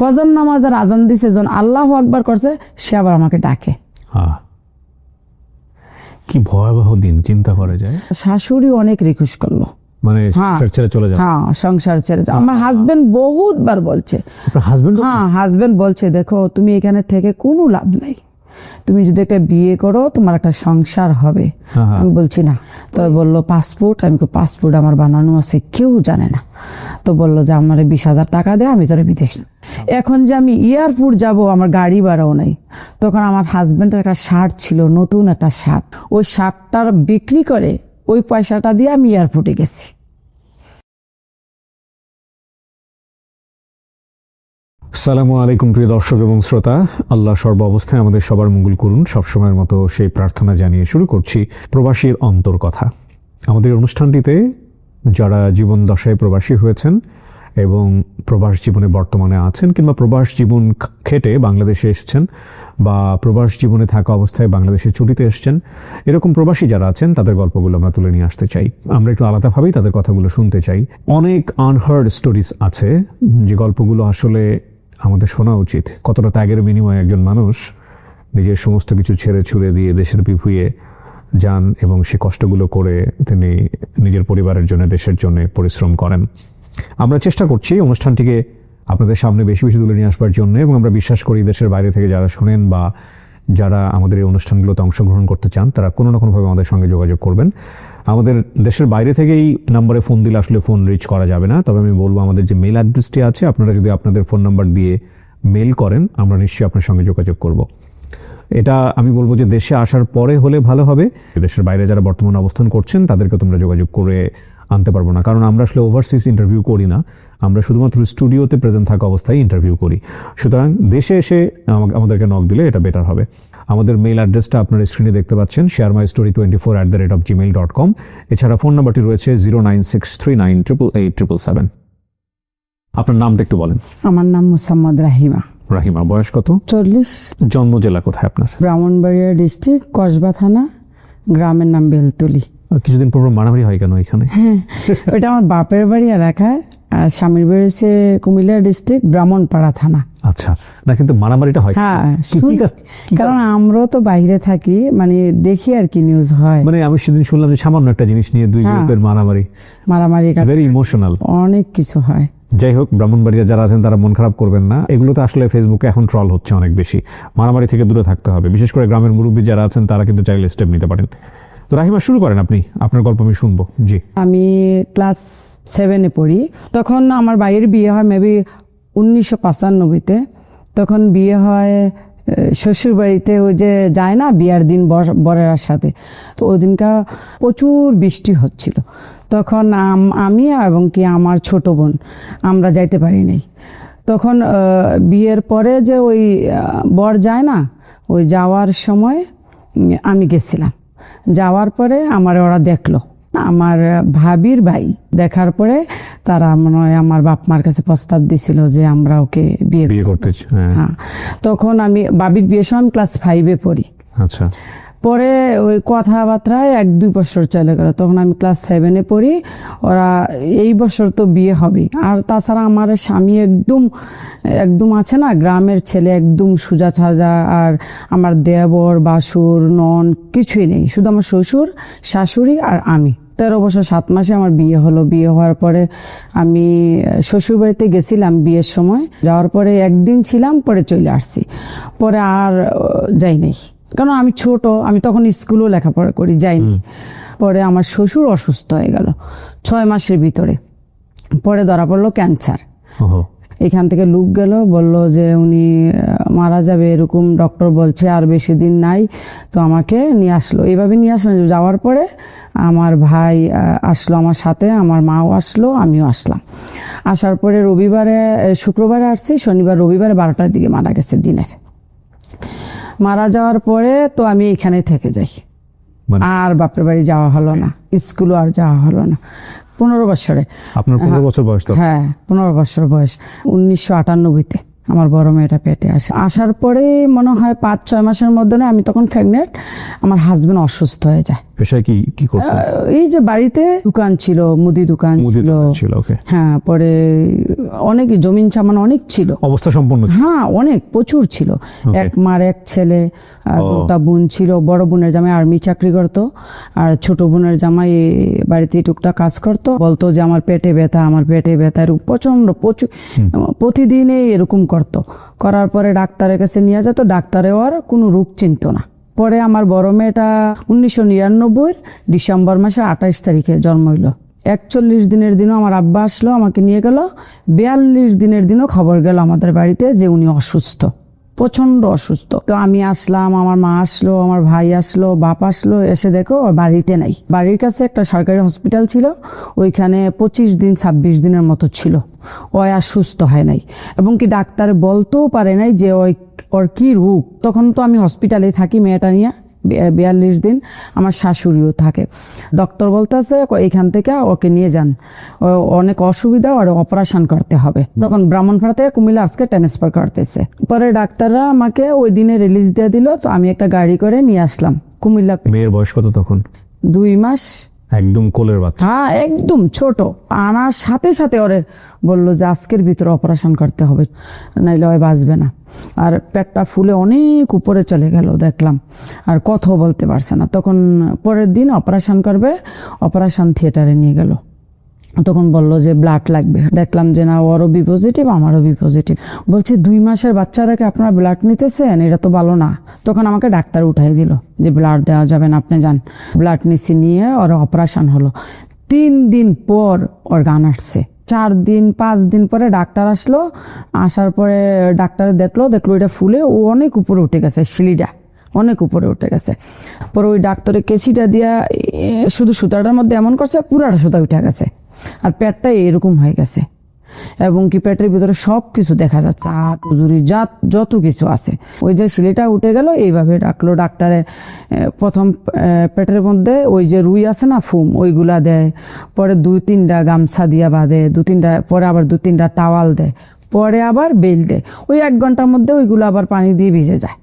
ফজর নামাজের আজান দিছে, যখন আল্লাহু আকবার করছে, সে আবার আমাকে ডাকে। কি ভয়াবহ দিন, চিন্তা করা যায়। শাশুড়ি অনেক রিকোয়েস্ট করলো, মানে ছেড়ে চলে যাও। হ্যাঁ, সংসার ছেড়ে যাও। আমার হাজবেন্ড বহুতবার বলছে, হাজবেন্ড বলছে, দেখো তুমি এখানে থেকে কোনো লাভ নাই, তুমি যদি একটা বিয়ে করো তোমার একটা সংসার হবে। আমি বলছি না। তো বললো পাসপোর্ট, আমি পাসপোর্ট আমার বানানো আছে, কেউ জানে না। তো বললো যে আমার 20,000 টাকা দে, আমি তোরা বিদেশ। এখন যে আমি এয়ারপোর্ট যাব, আমার গাড়ি ভাড়াও নাই। তখন আমার হাজবেন্ডের একটা শার্ট ছিল, নতুন একটা শার্ট, ওই শার্টটার বিক্রি করে ওই পয়সাটা দিয়ে আমি এয়ারপোর্টে গেছি। আসসালামু আলাইকুম প্রিয় দর্শক এবং শ্রোতা, আল্লাহ সর্ব অবস্থায় আমাদের সবার মঙ্গল করুন, সবসময়ের মতো সেই প্রার্থনা জানিয়ে শুরু করছি প্রবাসীর অন্তর কথা। আমাদের অনুষ্ঠানটিতে যারা জীবন দশায় প্রবাসী হয়েছেন এবং প্রবাস জীবনে বর্তমানে আছেন, কিংবা প্রবাস জীবন খেটে বাংলাদেশে এসেছেন, বা প্রবাস জীবনে থাকা অবস্থায় বাংলাদেশে ছুটিতে এসেছেন, এরকম প্রবাসী যারা আছেন তাদের গল্পগুলো আমরা তুলে নিয়ে আসতে চাই। আমরা একটু আলাদাভাবেই তাদের কথাগুলো শুনতে চাই। অনেক আনহার্ড স্টোরিজ আছে, যে গল্পগুলো আসলে আমাদের শোনা উচিত। কতটা ত্যাগের বিনিময়ে একজন মানুষ নিজের সমস্ত কিছু ছেড়ে ছুড়ে দিয়ে দেশের বিভুঁয়ে যান এবং সে কষ্টগুলো করে তিনি নিজের পরিবারের জন্য, দেশের জন্য পরিশ্রম করেন। আমরা চেষ্টা করছি অনুষ্ঠানটিকে আপনাদের সামনে বেশি বেশি তুলে নিয়ে আসবার জন্য, এবং আমরা বিশ্বাস করি দেশের বাইরে থেকে যারা শোনেন বা যারা আমাদের এই অনুষ্ঠানগুলোতে অংশগ্রহণ করতে চান, তারা কোনো না কোনোভাবে আমাদের সঙ্গে যোগাযোগ করবেন। আমাদের দেশের বাইরে থেকেই নাম্বারে ফোন দিলে আসলে ফোন রিচ করা যাবে না, তবে আমি বলবো আমাদের যে মেল অ্যাড্রেসটি আছে, আপনারা যদি আপনাদের ফোন নাম্বার দিয়ে মেল করেন, আমরা নিশ্চয়ই আপনার সঙ্গে যোগাযোগ করব। এটা আমি বলবো যে দেশে আসার পরে হলে ভালো হবে। দেশের বাইরে যারা বর্তমানে অবস্থান করছেন তাদেরকে তোমরা যোগাযোগ করে আনতে পারবো না, কারণ আমরা আসলে ওভারসিজ ইন্টারভিউ করি না, আমরা শুধুমাত্র স্টুডিওতে প্রেজেন্ট থাকা অবস্থায় ইন্টারভিউ করি। সুতরাং দেশে এসে আমাদেরকে নক দিলে এটা বেটার হবে। আমাদের মেইল অ্যাড্রেসটা আপনার স্ক্রিনে দেখতে পাচ্ছেন, sharemystory24@gmail.com। এছাড়া ফোন নাম্বারটি রয়েছে 09639887777। আপনার নামটা একটু বলেন। আমার নাম মোসাম্মদ রাহিমা। রাহিমা, বয়স কত? 40। জন্ম জেলা কোথায় আপনার? ব্রাহ্মণবাড়িয়া ডিস্ট্রিক্ট, কসবা থানা, গ্রামের নাম বেলতলি। কিছুদিন পর মারামারি হয় কেন এখানে? ওটা আমার বাপের বাড়ি এলাকায়, আর স্বামীর বাড়ি হচ্ছে কুমিল্লা ডিস্ট্রিক্ট, ব্রাহ্মণপাড়া থানা। আচ্ছা, না কিন্তু মারামারিটা হয়? হ্যাঁ, কারণ আমরাও তো বাইরে থাকি, মানে দেখি আর কি নিউজ হয়। মানে আমি সেদিন শুনলাম যে সামান্য একটা জিনিস নিয়ে দুই গ্রুপের মারামারি, ভেরি ইমোশনাল, অনেক কিছু হয়। যাই হোক, ব্রাহ্মণবাড়িয়া যারা আছেন তারা মন খারাপ করবেন না, এগুলো তো আসলে ফেসবুকে এখন ট্রল হচ্ছে অনেক বেশি। মারামারি থেকে দূরে থাকতে হবে, বিশেষ করে গ্রামের মুরব্বী যারা আছেন তারা কিন্তু চাইলে স্টেপ নিতে পারেন। তো রাহিমা, শুরু করেন আপনি, আপনার গল্প আমি শুনবো। জি। আমি ক্লাস 7-এ পড়ি, তখন আমার ভাইয়ের বিয়ে হয় মেবি 1995-তে। তখন বিয়ে হয় শ্বশুর বাড়িতে, ওই যে যায় না বিয়ার দিন বরের সাথে, তো ওই দিনকা প্রচুর বৃষ্টি হচ্ছিল। তখন আমি এবং কি আমার ছোট বোন আমরা যাইতে পারি নাই। তখন বিয়ের পরে যে ওই বর যায় না, ওই যাওয়ার সময় আমি গেছিলাম। যাওয়ার পরে আমার ওরা দেখলো, আমার ভাবির ভাই দেখার পরে তারা মনে হয় আমার বাপ মার কাছে প্রস্তাব দিছিল যে আমরা ওকে বিয়ে করতে। হ্যাঁ, তখন আমি ভাবির বিয়ের সময় ক্লাস 5-এ পড়ি। আচ্ছা। পরে ওই কথাবার্তায় 1-2 বছর চলে গেল, তখন আমি ক্লাস 7-এ পড়ি। ওরা এই বছর তো বিয়ে হবে। আর তাছাড়া আমার স্বামী একদম আছে না, গ্রামের ছেলে, একদম সোজা সাজা। আর আমার দেবর, বাসুর, নন কিছুই নেই, শুধু আমার শ্বশুর, শাশুড়ি আর আমি। 13 বছর 7 মাসে আমার বিয়ে হলো। বিয়ে হওয়ার পরে আমি শ্বশুর বাড়িতে গেছিলাম বিয়ের সময়। যাওয়ার পরে একদিন ছিলাম, পরে চলে আসছি। পরে আর যাই নাই, কারণ আমি ছোট, আমি তখন স্কুলেও লেখাপড়া করি, যাইনি। পরে আমার শ্বশুর অসুস্থ হয়ে গেল 6 মাসের ভিতরে। পরে ধরা পড়লো ক্যান্সার। এখান থেকে লোক গেল, বলল যে উনি মারা যাবে, এরকম ডক্টর বলছে, আর বেশি দিন নাই। তো আমাকে নিয়ে আসলো, এইভাবে নিয়ে আসলো। যাওয়ার পরে আমার ভাই আসলো আমার সাথে, আমার মাও আসলো, আমিও আসলাম। আসার পরে শুক্রবারে আসছি, শনিবার রবিবারে 12টার দিকে মারা গেছে দিনের। মারা যাওয়ার পরে তো আমি এখানে থেকে যাই, আর বাপের বাড়ি যাওয়া হলো না, স্কুলও আর যাওয়া হলো না। 15 বছরে। আপনার 15 বছর বয়স? হ্যাঁ, 15 বছর বয়স, 1998-তে আমার বড় মেয়েটা পেটে আসে। আসার পরে মনে হয় 5-6 মাসের মধ্যে না, আমি তখন প্রেগনেন্ট, আমার হাজবেন্ড অসুস্থ হয়ে যায়। পেশায় কি করতেন? এই যে বাড়িতে দোকান ছিল, মুদি দোকান ছিল। ওকে। হ্যাঁ, পরে অনেক জমিন সামান অনেক ছিল, অবস্থা সম্পন্ন ছিল। হ্যাঁ অনেক প্রচুর ছিল। এক মার এক ছেলে, আর 2টা বোন ছিল। বড় বোনের জামাই আর্মি চাকরি করতো, আর ছোট বোনের জামাই বাড়িতে টুকটাক কাজ করতো। বলতো যে আমার পেটে ব্যথা, আমার পেটে ব্যথা, এরকম প্রচুর প্রতিদিনই এরকম করতো। করার পরে ডাক্তারের কাছে নিয়ে যেত, ডাক্তারেও আর কোনো রোগ চিনতো না। পরে আমার বড় মেয়েটা 1999 ডিসেম্বর মাসের 28 তারিখে জন্ম হইল। 41 দিনের দিনও আমার আব্বা আসলো, আমাকে নিয়ে গেল। 42 দিনের দিনও খবর গেল আমাদের বাড়িতে যে উনি অসুস্থ, প্রচন্ড অসুস্থ। তো আমি আসলাম, আমার মা আসলো, আমার ভাই আসলো, বাপ আসলো, এসে দেখো বাড়িতে নাই। বাড়ির কাছে একটা সরকারি হসপিটাল ছিল, ওইখানে 25 দিন 26 দিনের মতো ছিল। ওই আর সুস্থ হয় নাই, এবং কি ডাক্তার বলতেও পারে নাই যে ওর কি রোগ। তখন তো আমি হসপিটালে থাকি মেয়েটা নিয়ে 42 দিন, আমার শাশুড়িও থাকে। ডক্টর বলতেছে এখান থেকে ওকে নিয়ে যান, অনেক অসুবিধা, আর অপারেশন করতে হবে। তখন ব্রাহ্মণপাড়া থেকে কুমিল্লা আজকে ট্রান্সফার করতেছে। পরে ডাক্তাররা আমাকে ওই দিনে রিলিজ দিয়ে দিল। তো আমি একটা গাড়ি করে নিয়ে আসলাম কুমিল্লা। মেয়ের বয়স কত তখন? 2 মাস। একদম কোলের বাচ্চা। হ্যাঁ, একদম ছোট। আনার সাথে সাথে ওরে বললো যে আজকের ভিতরে অপারেশন করতে হবে, নাইলে ওই বাঁচবে না। আর পেটটা ফুলে অনেক উপরে চলে গেল দেখলাম, আর কথাও বলতে পারছে না। তখন পরের দিন অপারেশন করবে, অপারেশন থিয়েটারে নিয়ে গেল। তখন বললো যে ব্লাড লাগবে। দেখলাম যে না, ওরও বি পজিটিভ, আমারও বি পজিটিভ। বলছে 2 মাসের বাচ্চাটাকে আপনারা ব্লাড নিতেছেন, এটা তো ভালো না। তখন আমাকে ডাক্তার উঠাই দিল যে ব্লাড দেওয়া যাবে না, আপনি যান। ব্লাড নিচে নিয়ে ওর অপারেশন হলো। 3 দিন পর ওর গান আসছে। 4 দিন 5 দিন পরে ডাক্তার আসলো। আসার পরে ডাক্তার দেখলো এটা ফুলে ও অনেক উপরে উঠে গেছে, সিঁড়িটা অনেক উপরে উঠে গেছে। পরে ওই ডাক্তারের কেসিটা দিয়া শুধু সুতাটার মধ্যে এমন করছে, পুরাটা সুতা উঠে গেছে, আর পেটটা এরকম হয়ে গেছে। এবং কি পেটের ভিতরে সব কিছু দেখা যাচ্ছে, আজুরি যত কিছু আছে। ওই যে সিলিটা উঠে গেল, এইভাবে ডাকলো ডাক্তারে। প্রথম পেটের মধ্যে ওই যে রুই আছে না, ফুম, ওইগুলা দেয়। পরে 2-3টা গামছা দিয়া বাঁধে, 2-3টা, পরে আবার 2-3টা টাওয়াল দেয়, পরে আবার বেল দেয়। ওই 1 ঘন্টার মধ্যে ওইগুলো আবার পানি দিয়ে ভিজে যায়।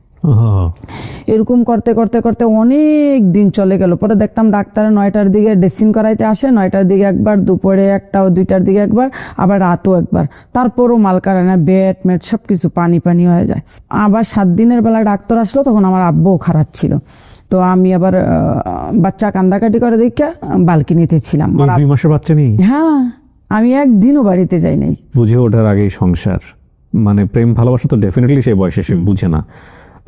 এরকম করতে করতে করতে অনেক দিন চলে গেল। পরে দেখতাম ডাক্তার 9টার দিকে ড্রেসিং করাইতে আসে, 9টার দিকে একবার, দুপুরে একটা, 2টার দিকে একবার, আবার রাতও একবার। তারপরও মাল কাড়ে না, বেড মেট সব কিছু পানি হয়ে যায়। আবার 7 দিনের বেলা ডাক্তার আসলো, তখন আমার আব্বুও খারাপ ছিল। তো আমি আবার বাচ্চা কান্দাকাটি করে দেখে বালকিনিতে ছিলাম। 2 মাসের বাচ্চা নেই? হ্যাঁ, আমি একদিনও বাড়িতে যাই নাই। বুঝে ওঠার আগেই সংসার, মানে প্রেম ভালোবাসা তো ডেফিনেটলি সেই বয়সে সে বুঝে না।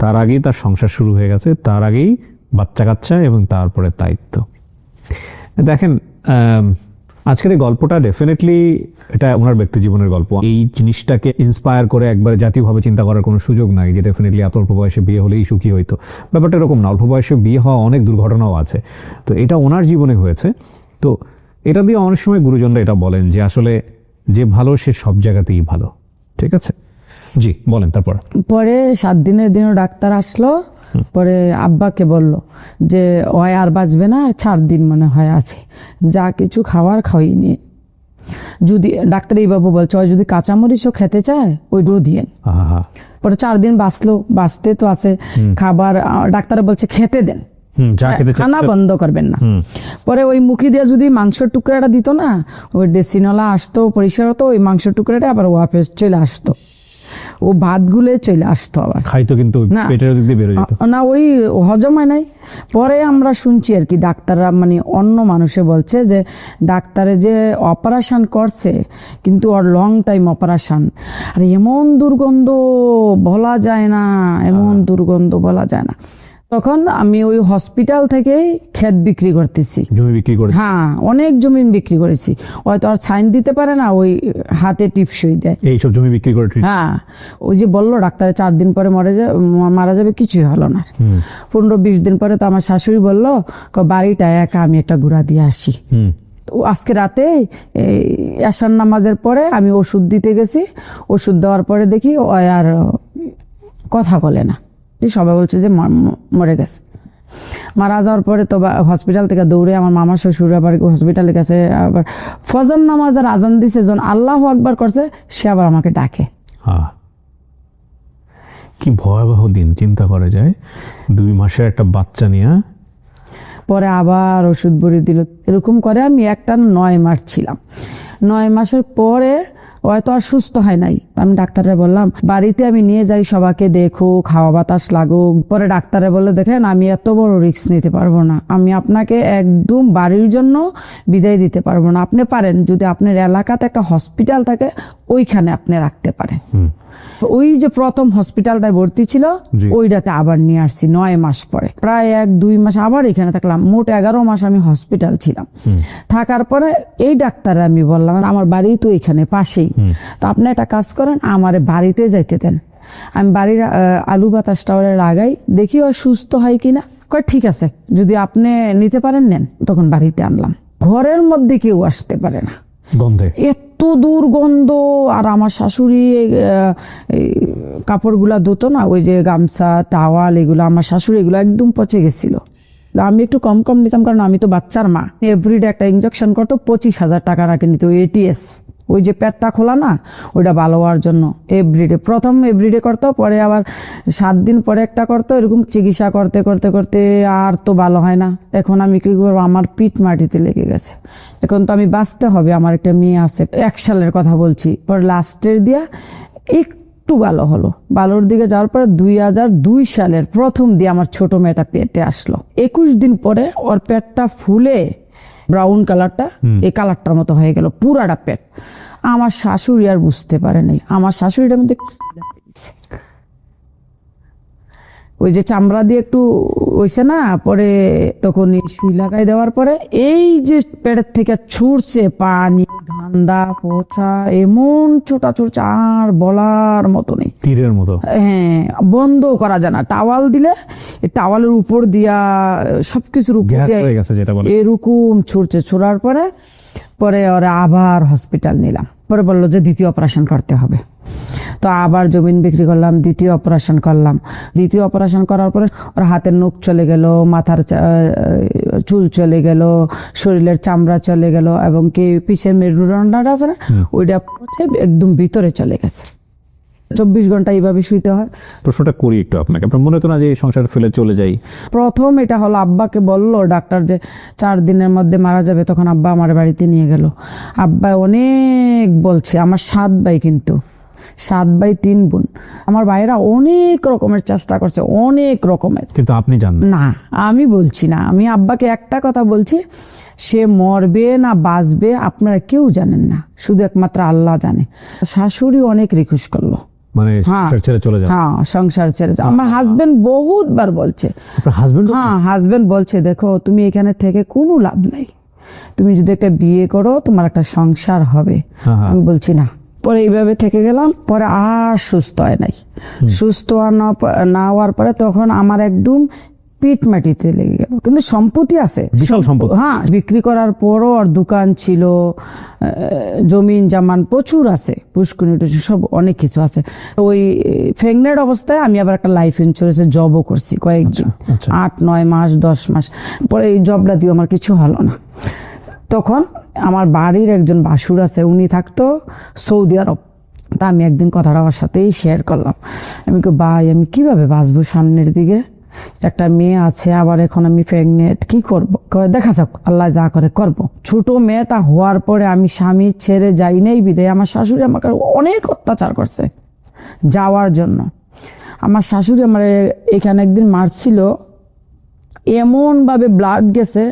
তার আগেই তার সংসার শুরু হয়ে গেছে, তার আগেই বাচ্চা কাচ্চা, এবং তারপরে দায়িত্ব। দেখেন, আজকের এই গল্পটা ডেফিনেটলি এটা ওনার ব্যক্তি জীবনের গল্প। এই জিনিসটাকে ইন্সপায়ার করে একবার জাতীয়ভাবে চিন্তা করার কোনো সুযোগ নাই যে ডেফিনেটলি এত অল্প বয়সে বিয়ে হলেই সুখী হইতো। ব্যাপারটা এরকম না, অল্প বয়সে বিয়ে হওয়া অনেক দুর্ঘটনাও আছে। তো এটা ওনার জীবনে হয়েছে। তো এটা দিয়ে অনেক সময় গুরুজনরা এটা বলেন যে আসলে যে ভালো সে সব জায়গাতেই ভালো। ঠিক আছে, জি বলেন। তারপর পরে 7 দিনের দিনও ডাক্তার আসলো। পরে আব্বাকে বলল যে ওই আর বাঁচবে না, আর 4 দিন মনে হয় আছে, যা কিছু খাওয়ার খাওয়াই নিয়ে। যদি ডাক্তার এইভাবে বলছে, ওই যদি কাঁচামরিচও খেতে চায় ওইটাও দিয়েন। পরে 4 দিন বাঁচতে তো আছে। খাবার ডাক্তার বলছে খেতে দেন, খানা বন্ধ করবেন না। পরে ওই মুখি দিয়ে যদি মাংসের টুকরাটা দিত না, ওই ডেসিনলা আসতো, পরিষ্কার হতো, ওই মাংসের টুকরাটা আবার ওয়াপেস চলে আসতো, ও ভাত গুলে চলে আসতো, আবার খাইতো, কিন্তু পেটের দিক দিয়ে বের হয়ে যেত না, ওই হজম হয় নাই। পরে আমরা শুনছি আর কি, ডাক্তাররা মানে অন্য মানুষে বলছে যে ডাক্তারে যে অপারেশন করছে, কিন্তু ওর লং টাইম অপারেশন, আর এমন দুর্গন্ধ বলা যায় না, এমন দুর্গন্ধ বলা যায় না। তখন আমি ওই হসপিটাল থেকে ক্ষেত বিক্রি করতেছি, জমি বিক্রি করে। হ্যাঁ, অনেক জমি বিক্রি করেছি। হয়তো আর সাইন দিতে পারে না, ওই হাতে টিপসই দেয়, এইসব জমি বিক্রি করে। হ্যাঁ, ওই যে বললো ডাক্তারে 4 দিন পরে মারা যাবে, কিছুই হলো না। 15-20 দিন পরে তো আমার শাশুড়ি বললো বাড়িটা একা আমি একটা ঘুরা দিয়ে আসি। আজকে রাতে এশার নামাজের পরে আমি ওষুধ দিতে গেছি, ওষুধ দেওয়ার পরে দেখি ও আর কথা বলে না, সবাই বলছে যে মরে গেছে। মারা যাওয়ার পরে তো হসপিটাল থেকে দৌড়ে আমার মামা শ্বশুর আবার হসপিটালে গেছে। আবার ফজর নামাজের আজান দিছে, যখন আল্লাহু আকবার করছে, সে আবার আমাকে ডাকে। কি ভয়াবহ দিন, চিন্তা করা যায় 2 মাসের একটা বাচ্চা নিয়ে। পরে আবার ওষুধ ভরে দিল, এরকম করে আমি একটা 9 মাস ছিলাম। 9 মাসের পরে হয়তো আর সুস্থ হয় নাই। আমি ডাক্তারে বললাম বাড়িতে আমি নিয়ে যাই, সবাইকে দেখো, খাওয়া বাতাস লাগুক। পরে ডাক্তারে বলে দেখেন আমি এত বড় রিস্ক নিতে পারবো না, আমি আপনাকে একদম বাড়ির জন্য বিদায় দিতে পারবো না। আপনি পারেন যদি আপনার এলাকাতে একটা হসপিটাল থাকে ওইখানে আপনি রাখতে পারেন। ওই যে প্রথম হসপিটালটায় ভর্তি ছিল জি। ওইটাতে আবার নিয়ে আসছি 9 মাস পরে। প্রায় 1-2 মাস আবার এখানে থাকলাম, মোট 11 মাস আমি হসপিটাল ছিলাম। থাকার পরে এই ডাক্তারে আমি বললাম আমার বাড়ি তো এখানে পাশেই, তো আপনি একটা কাজ করেন আমার বাড়িতে যাইতে দেন, আমি বাড়ির আলু বাতাসটা ওরা লাগাই, দেখি ও সুস্থ হয় কিনা। কয় ঠিক আছে, যদি আপনি নিতে পারেন নেন। তখন বাড়িতে আনলাম, ঘরের মধ্যে কেউ আসতে পারে না, গন্ধে এত দুর্গন্ধ। আর আমার শাশুড়ি এই কাপড়গুলা ধুতো না, ওই যে গামছা টাওয়াল এগুলো, আমার শাশুড়ি এগুলো একদম পচে গেছিল। আমি একটু কম কম নিতাম কারণ আমি তো বাচ্চার মা। এভরিডে একটা ইঞ্জেকশন করতো, 25,000 টাকা নাকি নিত, ATS, ওই যে পেটটা খোলা না ওইটা ভালো হওয়ার জন্য। প্রথম এভরিডে করতো, পরে আবার 7 দিন পরে একটা করতো। এরকম চিকিৎসা করতে করতে করতে আর তো ভালো হয় না। এখন আমি কি করবো, আমার পিঠ মাটিতে লেগে গেছে। এখন তো আমি বাঁচতে হবে, আমার একটা মেয়ে আছে। 1 সালের কথা বলছি। পরে লাস্টের দিয়া একটু ভালো হলো, ভালোর দিকে যাওয়ার পরে 2002 সালের প্রথম দিয়ে আমার ছোট মেয়েটা পেটে আসলো। 21 দিন পরে ওর পেটটা ফুলে ব্রাউন কালারটা এই কালারটার মতো হয়ে গেল, পুরাটা পেট। আমার শাশুড়ি আর বুঝতে পারে নাই, আমার শাশুড়িটার মধ্যে ওই যে চামড়া দিয়ে একটু হইছে না, পরে তখন সুই লাগাই দেওয়ার পরে এই যে পেটের থেকে ছুটছে পানি, গান্দা, পচা, এমন ছোটা ছুটছে আর বলার মতো নেই, তীরের মতো। হ্যাঁ, বন্ধ করা যায় না। টাওয়াল দিলে টাওয়ালের উপর দিয়া সবকিছুর উপর গ্যাস দিয়ে হয়ে গেছে যেটা বলে। এরকম ছুটছে। ছোড়ার পরে ওরা আবার হসপিটাল নিলাম। পরে বললো যে দ্বিতীয় অপারেশন করতে হবে। তো আবার জমিন বিক্রি করলাম, দ্বিতীয় অপারেশন করলাম। দ্বিতীয় অপারেশন করার পরে ওর হাতের নখ চলে গেল, মাথার চুল চলে গেল, শরীরের চামড়া চলে গেল, এবং কি পিছের মেরুদণ্ডটা আছে না ওইটা একদম ভিতরে চলে গেছে। 24 ঘন্টা এইভাবে শুইতে হয়। প্রশ্নটা করি একটু আপনাকে, আপনার মনে হতো না যে এই সংসার ফেলে চলে যাই? প্রথম এটা হলো আব্বাকে বললো ডাক্তার যে 4 দিনের মধ্যে মারা যাবে, তখন আব্বা আমার বাড়িতে নিয়ে গেল। আব্বা অনেক বলছে, আমার 7 ভাই, কিন্তু 7 ভাই 3 বোন। আমার ভাইরা অনেক রকমের চেষ্টা করছে, অনেক রকমের, কিন্তু আপনি জানেন না। আমি বলছি না, আমি আব্বাকে একটা কথা বলছি, সে মরবে না বাঁচবে আপনারা কেউ জানেন না, শুধু একমাত্র আল্লাহ জানে। শাশুড়ি অনেক রিকোয়েস্ট করলো, মানে সংসার ছেড়ে চলে যান। হ্যাঁ, সংসার ছেড়ে যাও। আমার হাজবেন্ড বহুতবার বলছে, আপনার হাজবেন্ড? হ্যাঁ, হাজবেন্ড বলছে দেখো তুমি এখানে থেকে কোনো লাভ নাই, তুমি যদি একটা বিয়ে করো তোমার একটা সংসার হবে। আমি বলছি না। পরে এইভাবে থেকে গেলাম, পরে আর সুস্থ হয় নাই। সুস্থ না হওয়ার পরে তখন আমার একদম পিঠ মাটিতে লেগে গেল। কিন্তু সম্পত্তি আছে, বিশাল সম্পত্তি। হ্যাঁ, বিক্রি করার পরও আর দোকান ছিল, জমিন জামান প্রচুর আছে, পুষ্কুনি টুসকুনি সব অনেক কিছু আছে। ওই প্রেগনেন্ট অবস্থায় আমি আবার একটা লাইফ ইন্স্যুরেন্সে জবও করছি কয়েকদিন, 8-9 মাস 10 মাস। পরে এই জবটা দিয়ে আমার কিছু হলো না। তখন আমার বাড়ির একজন ভাসুর আছে, উনি থাকতো সৌদি আরব। তা আমি একদিন কথাটা আমার সাথেই শেয়ার করলাম। আমি ভাই আমি কিভাবে বাঁচবো সামনের দিকে, একটা মেয়ে আছে, আবার এখন আমি প্রেগনেন্ট, কি করবো? দেখা যাক, আল্লাহ যা করে করব। ছোট মেয়েটা হওয়ার পরে আমি স্বামী ছেড়ে যাই নাই বিদায় আমার শাশুড়ি আমাকে অনেক অত্যাচার করছে যাওয়ার জন্য। আমার শাশুড়ি আমার এখানে একদিন মারছিল, এমন ভাবে ব্লাড গেছে,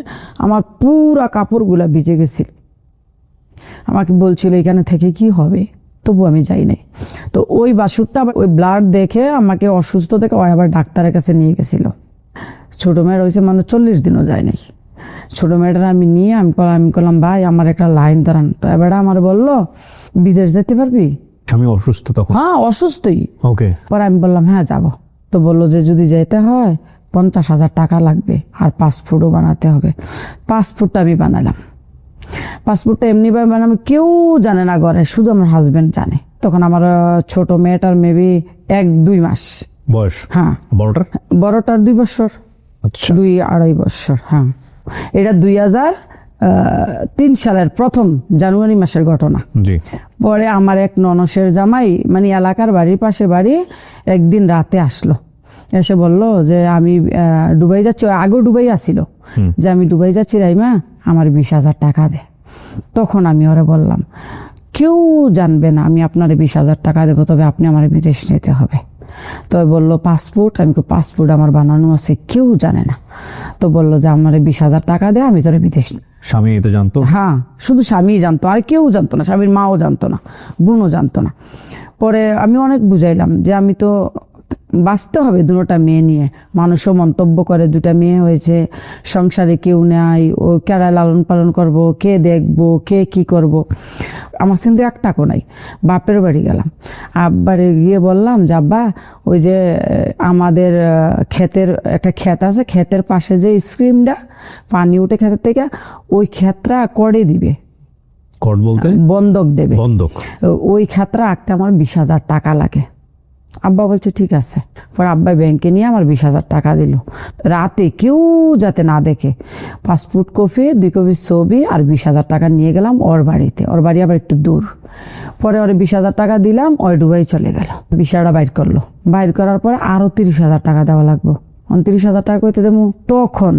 আমার পুরা কাপড়গুলা ভিজে গেছিল। আমাকে বলছিল এখানে থেকে কি হবে, তবু আমি যাই নাই। তো ওই বাসুরটা আবার ওই ব্লাড দেখে আমাকে অসুস্থ দেখে ওই আবার ডাক্তারের কাছে নিয়ে গেছিল। ছোট মেয়ের হয়েছে মানে 40 দিনও যায় নাই। ছোট মেয়েটার আমি নিয়ে আমি করলাম ভাই আমার একটা লাইন ধরান। তো এবার আমার বললো বিদেশ যেতে পারবি? আমি অসুস্থ তখন। হ্যাঁ, অসুস্থই। ওকে। পরে আমি বললাম হ্যাঁ যাব। তো বললো যে যদি যেতে হয় 50,000 টাকা লাগবে, আর পাসপোর্টও বানাতে হবে। পাসপোর্টটা আমি বানালাম। পাসপোর্টটা এমনিভাবে বানালাম, কেউ জানে না ঘরে, শুধু আমার হাজবেন্ড জানে। তখন আমার ছোট মেয়েটার মেবি 1-2 মাস বয়স। হ্যাঁ, বড়টার 2 বছর, আচ্ছা 2-2.5 বছর। হ্যাঁ, এটা 3 সালের প্রথম জানুয়ারি মাসের ঘটনা। জি। পরে আমার এক ননসের জামাই, মানে এলাকার বাড়ির পাশে বাড়ি, একদিন রাতে আসলো, এসে বলল যে আমি দুবাই যাচ্ছি। আগেও দুবাই আসছিল, যে আমি দুবাই যাচ্ছি রাইমা, আমার 20,000 টাকা দে। তখন আমি ওরে বললাম, কেউ জানবে না আমি আপনার 20,000 টাকা দেবো, তবে আপনি আমার বিদেশ নিতে হবে। তো বললো পাসপোর্ট। আমি পাসপোর্ট আমার বানানো আছে, কেউ জানে না। তো বললো যে আমার 20,000 টাকা দে, আমি তোরে বিদেশ। স্বামী এটা জানতো? হ্যাঁ, শুধু স্বামী জানতো, আর কেউ জানতো না। স্বামীর মাও জানতো না, বোনও জানতো না। পরে আমি অনেক বুঝাইলাম যে আমি তো বাঁচতে হবে দুটা মেয়ে নিয়ে। মানুষও মন্তব্য করে 2টা মেয়ে হয়েছে, সংসারে কেউ নাই, ও কেরা লালন পালন করব, কে দেখবো, কে কি করব। আমার কিন্তু এক টাকা নাই। বাপের বাড়ি গেলাম, আব্বারে গিয়ে বললাম যে আব্বা, ওই যে আমাদের ক্ষেতের একটা ক্ষেত আছে, ক্ষেতের পাশে যে স্ক্রিমটা পানি উঠে ক্ষেতের থেকে, ওই ক্ষেতটা করে দিবে। কট বলতে? বন্ধক দেবে। বন্ধক। ওই ক্ষেতটা আঁকতে আমার 20,000 টাকা লাগে। আব্বা বলছে ঠিক আছে। পরে আব্বা ব্যাংকে নিয়ে আমার 20,000 টাকা দিল। রাতে কেউ যাতে না দেখে পাসপোর্ট কপি, 2 কপি ছবি আর 20,000 টাকা নিয়ে গেলাম ওর বাড়িতে। ওর বাড়ি আবার একটু দূর। পরে ওর 20,000 টাকা দিলাম, ওই দুবাই চলে গেল। ভিসাটা বাইর করলো। বাইর করার পরে আরো 30,000 টাকা দেওয়া লাগবো। 29,000 টাকা কইতে দেবো। তখন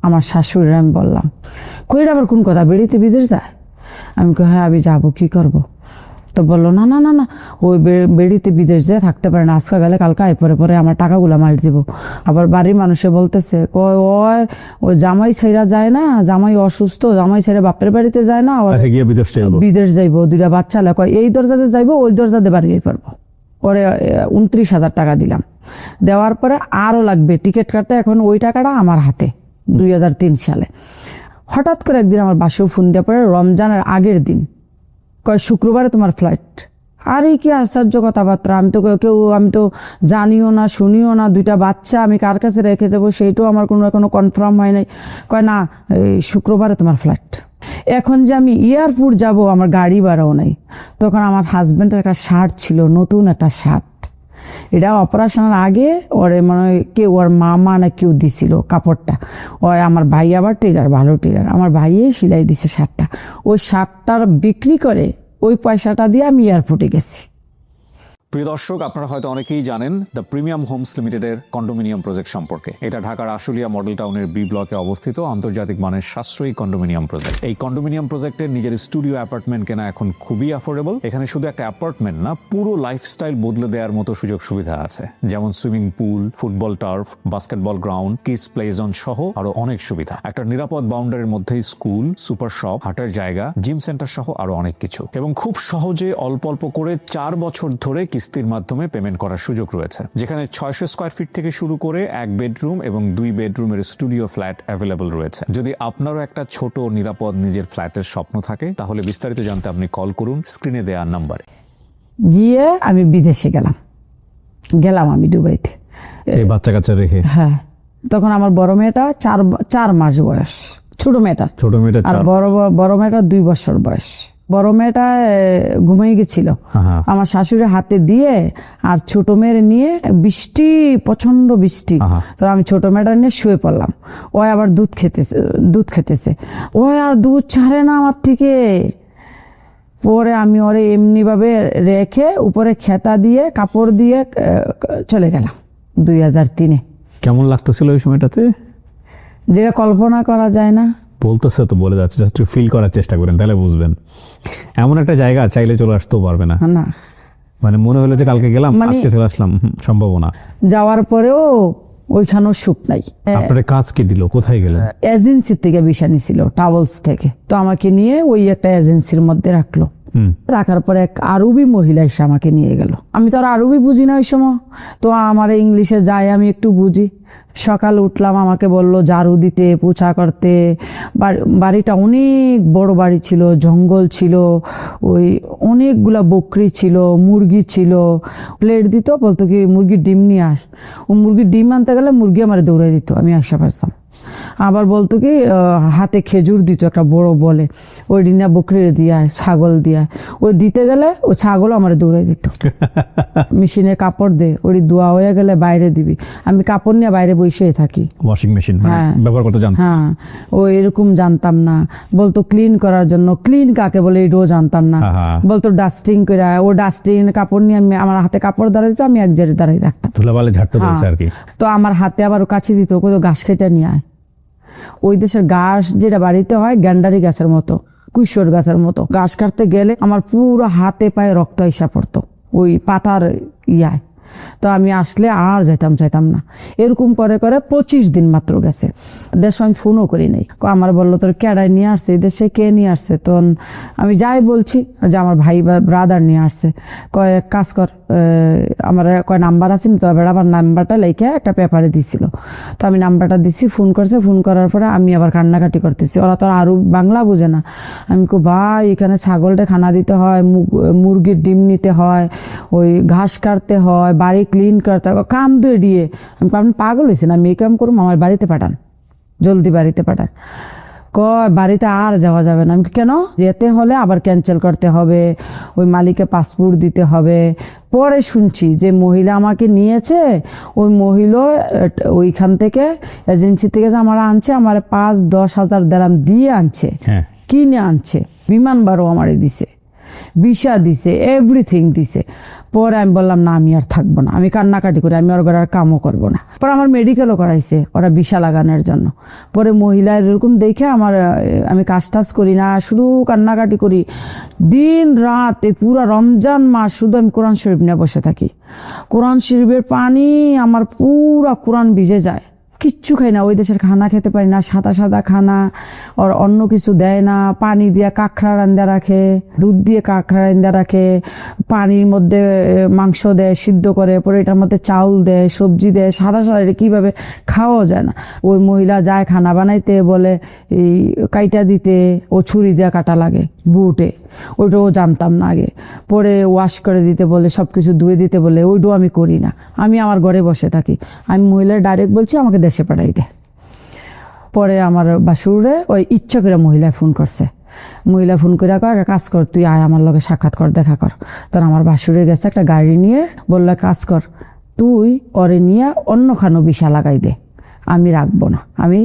আমার শাশুড়ির আমি বললাম, কইরা আবার কোন কথা, বেড়িতে বিদেশ যায়? আমি কই হ্যাঁ আমি যাবো, কি করব? তো বললো না না না না, ওই বেড়িতে বিদেশ যেয়ে থাকতে পারে না, আজকে গেলে কালকে পরে পরে আমার টাকাগুলো মার দিব। আবার বাড়ির মানুষে বলতেছে, ওই জামাই ছেড়া যায় না, জামাই অসুস্থ, জামাই ছেড়ে বাপের বাড়িতে যায় না, বিদেশ যাইবো, 2টা বাচ্চা লেখা, এই দরজাতে যাইবো, ওই দরজাতে বাড়ি পারবো। পরে 29,000 টাকা দিলাম। দেওয়ার পরে আরো লাগবে টিকিট কাটতে। এখন ওই টাকাটা আমার হাতে 2003 সালে। হঠাৎ করে একদিন আমার বাসায় ফোন দেওয়ার পরে, রমজানের আগের দিন, কয় শুক্রবারে তোমার ফ্লাইট। আরে কি আশ্চর্য কথাবার্তা, আমি তো জানিও না, শুনিও না, 2টা বাচ্চা আমি কার কাছে রেখে যাবো সেইটাও আমার এখনো কনফার্ম হয় নাই। কয় না, এই শুক্রবারে তোমার ফ্লাইট। এখন যে আমি এয়ারপোর্ট যাব, আমার গাড়ি ভাড়াও নাই। তখন আমার হাজব্যান্ডের একটা শার্ট ছিল, নতুন একটা শার্ট, এটা অপারেশনের আগে ওরে মানে কেউ, ওর মামা না কেউ দিছিল কাপড়টা। ওই আমার ভাই আবার টেলার, ভালো টেলার, আমার ভাইয়ে সেলাই দিছে শার্টটা। ওই শার্টটার বিক্রি করে ওই পয়সাটা দিয়ে আমি এয়ারপোর্টে গেছি। প্রিয় দর্শক, আপনারা হয়তো অনেকেই জানেন দ্য প্রিমিয়াম হোমস লিমিটেডের কন্ডোমিনিয়াম প্রজেক্ট সম্পর্কে। এটা ঢাকার আশুলিয়া মডেল টাউনের বি ব্লকে অবস্থিত আন্তর্জাতিক মানের সাশ্রয়ী কন্ডোমিনিয়াম প্রজেক্ট। এই কন্ডোমিনিয়াম প্রজেক্টের নিজের স্টুডিও অ্যাপার্টমেন্ট কেনা এখন খুবই অ্যাফোর্ডেবল। এখানে শুধু একটা অ্যাপার্টমেন্ট না, পুরো লাইফস্টাইল বদলে দেওয়ার মতো সুযোগ সুবিধা আছে, যেমন swimming pool, football turf, basketball ground, kids play zone সহ আরো অনেক সুবিধা। একটা নিরাপদ বাউন্ডারির মধ্যেই স্কুল, সুপার শপ, হাটের জায়গা, জিম সেন্টার সহ আরো অনেক কিছু। এবং খুব সহজে অল্প অল্প করে 4 বছর ধরে কিস্তির মাধ্যমে পেমেন্ট করার সুযোগ রয়েছে, যেখানে 600 স্কয়ার ফিট থেকে শুরু করে 1 বেডরুম এবং 2 বেডরুমের স্টুডিও ফ্ল্যাট অ্যাভেলেবল রয়েছে। যদি আপনারও একটা ছোট নিরাপদ নিজের ফ্ল্যাটের স্বপ্ন থাকে, তাহলে বিস্তারিত জানতে আপনি কল করুন স্ক্রিনে দেওয়া নাম্বারে। গিয়ে আমি বিদেশে গেলাম আমি দুবাইতে, এই বাচ্চা কাচ্চা রেখে। হ্যাঁ, তখন আমার বড় মেয়েটা 4 মাস বয়স, ছোট মেয়েটা, আর বড় মেয়েটা 2 বছর বয়স। বড় মেয়েটা ঘুমিয়ে গেছিল, আমার শাশুড়ি হাতে দিয়ে, আর ছোট মেয়ের নিয়ে বৃষ্টি, প্রচন্ড বৃষ্টি। তো আমি ছোট মেয়েটা নিয়ে শুয়ে পড়লাম। ও আবার দুধ খেতেছে, ও আর দুধ ছাড়ে না আমার থেকে। পরে আমি ওরে এমনি ভাবে রেখে উপরে খেতা দিয়ে কাপড় দিয়ে চলে গেলাম 2003-এ। কেমন লাগতেছিল ওই সময়টাতে? যেটা কল্পনা করা যায় না। বলতেছে তো বলে যাচ্ছে, জাস্ট ফিল করার চেষ্টা করেন, তাহলে বুঝবেন। এমন একটা জায়গা চাইলে চলে আসতেও পারবে না, না মানে মনে হলো যে কালকে গেলাম আজকে চলে আসলাম, সম্ভব না। যাওয়ার পরেও ওইখানেও সুখ নাই। আপনার কাজ কি দিল, কোথায় গেলেন? এজেন্সি থেকে ভিসা নিছিল, ট্রাভেলস থেকে। তো আমাকে নিয়ে ওই একটা এজেন্সির মধ্যে রাখলো। রাখার পরে এক আরবি মহিলা এসে আমাকে নিয়ে গেল। আমি তো আর আরবি বুঝি না ওই সময়, তো আমার ইংলিশে যাই আমি একটু বুঝি। সকাল উঠলাম, আমাকে বলল ঝাড়ু দিতে, পোছা করতে। বাড়িটা অনেক বড় বাড়ি ছিল, জঙ্গল ছিল, ওই অনেকগুলা বকরি ছিল, মুরগি ছিল। প্লেট দিত, বলতো কি মুরগির ডিম নিয়ে আস। ও মুরগির ডিম আনতে গেলে মুরগি আমার দৌড়াই দিত, আমি আসা পারতাম। আবার বলতো কি হাতে খেজুর দিত একটা বড় বলে, ওই ডিনা বকরি দিয়া ছাগল দিয়া, ওই দিতে গেলে ওই ছাগল আমার দৌড়াই দিত। মেশিনে কাপড় দে, ওই ধোয়া হয়ে গেলে বাইরে দিবি, আমি কাপড় নিয়ে বাইরে বসেই থাকি। ওয়াশিং মেশিন হ্যাঁ। ব্যবহার করতে জানতেন? হ্যাঁ, ও এরকম জানতাম না। বলতো ক্লিন করার জন্য, ক্লিন কাকে বলে এটাও জানতাম না। বলতো ডাস্টিং করে, ও ডাস্টিং কাপড় নিয়ে আমি আমার হাতে কাপড় দাঁড়াইতো, আমি এক জায়গায় দাঁড়াই থাকতাম। ধুলাবালি ঝাড়তে বলছে আর কি। তো আমার হাতে আবার কাছে দিত, কত ঘাস কেটে নিয়ে আয়। ওই দেশের ঘাস যেটা বাড়িতে হয় গ্যান্ডারি গাছের মতো, কুইশোর গাছের মতো, ঘাস কাটতে গেলে আমার পুরো হাতে পায়ে রক্ত এসে পড়তো ওই পাতার ইয়ায়। তো আমি আসলে আর চাইতাম না। এরকম করে করে 25 দিন মাত্র গেছে। দেশ আমি ফোনও করি নাই। আমার বললো তোর কেডায় নিয়ে আসছে, দেশে কে নিয়ে আসছে? তো আমি যাই বলছি যে আমার ভাই বা ব্রাদার নিয়ে আসছে। কয় কাজ কর, আমার কয় নাম্বার আছে না, তো আমার নাম্বারটা লেখে একটা পেপারে দিছিল। তো আমি নাম্বারটা দিছি, ফোন করছে। ফোন করার পরে আমি আবার কান্নাকাটি করতেছি, ওরা তো আরও বাংলা বুঝে না। আমি কো ভাই এখানে ছাগলটা খানা দিতে হয়, মুরগির ডিম নিতে হয়, ওই ঘাস কাটতে হয়, বাড়ি ক্লিন করতে হয়, কাম দিয়ে দিয়ে। আপনি পাগল হয়েছেন, আমি এই কাম করুন, আমার বাড়িতে পাঠান, জলদি বাড়িতে পাঠান। কয় বাড়িতে আর যাওয়া যাবে না। আমি কেন? যেতে হলে আবার ক্যান্সেল করতে হবে, ওই মালিককে পাসপোর্ট দিতে হবে। পরে শুনছি যে মহিলা আমাকে নিয়েছে, ওই মহিলা ওইখান থেকে এজেন্সি থেকে যে আমার আনছে, আমার 5-10 হাজার দিরহাম দিয়ে আনছে, কিনে আনছে, বিমান ভাড়াও আমারে দিছে, ভিসা দিছে, এভরিথিং দিছে। পরে আমি বললাম না, আমি আর থাকবো না, আমি কান্নাকাটি করি, আমি ওর ঘরে আর কামও করবো না। পরে আমার মেডিকেলও করাইছে ওরা ভিসা লাগানোর জন্য। পরে মহিলা এরকম দেখে আমি কাজ টাজ করি না, শুধু কান্নাকাটি করি দিন রাত। এই পুরো রমজান মাস শুধু আমি কোরআন শরীফ নিয়ে বসে থাকি। কোরআন শরীফের পানি আমার পুরা কোরআন ভিজে যায়। কিচ্ছু খাই না, ওই দেশের খানা খেতে পারি না, সাদা সাদা খানা, আর অন্য কিছু দেয় না। পানি দিয়ে কাঁকড়া রান্দা রাখে, দুধ দিয়ে কাঁকড়া রান্দা রাখে, পানির মধ্যে মাংস দেয় সিদ্ধ করে, পরে এটার মধ্যে চাউল দেয়, সবজি দেয়, সাদা সাদা, এটা কীভাবে খাওয়াও যায় না। ওই মহিলা যায় খানা বানাইতে, বলে এই কাইটা দিতে, ও ছুরি দিয়ে কাটা লাগে বুটে, ওইটাও জানতাম না আগে। পরে ওয়াশ করে দিতে বলে, সব কিছু ধুয়ে দিতে বলে, ওইটাও আমি করি না, আমি আমার ঘরে বসে থাকি। আমি মহিলার ডাইরেক্ট বলছি আমাকে দেশে পাঠাই দে। পরে আমার বাসুরে ওই ইচ্ছা করে মহিলায় ফোন করছে, মহিলা ফোন করে কয় কাজ কর, তুই আয় আমার লগে সাক্ষাৎ কর, দেখা কর। তখন আমার বাসুরে গেছে একটা গাড়ি নিয়ে, বললো কাজ কর, তুই ওরে নিয়ে অন্য খানো ভিসা লাগাই দে, আমি রাখবো না, আমি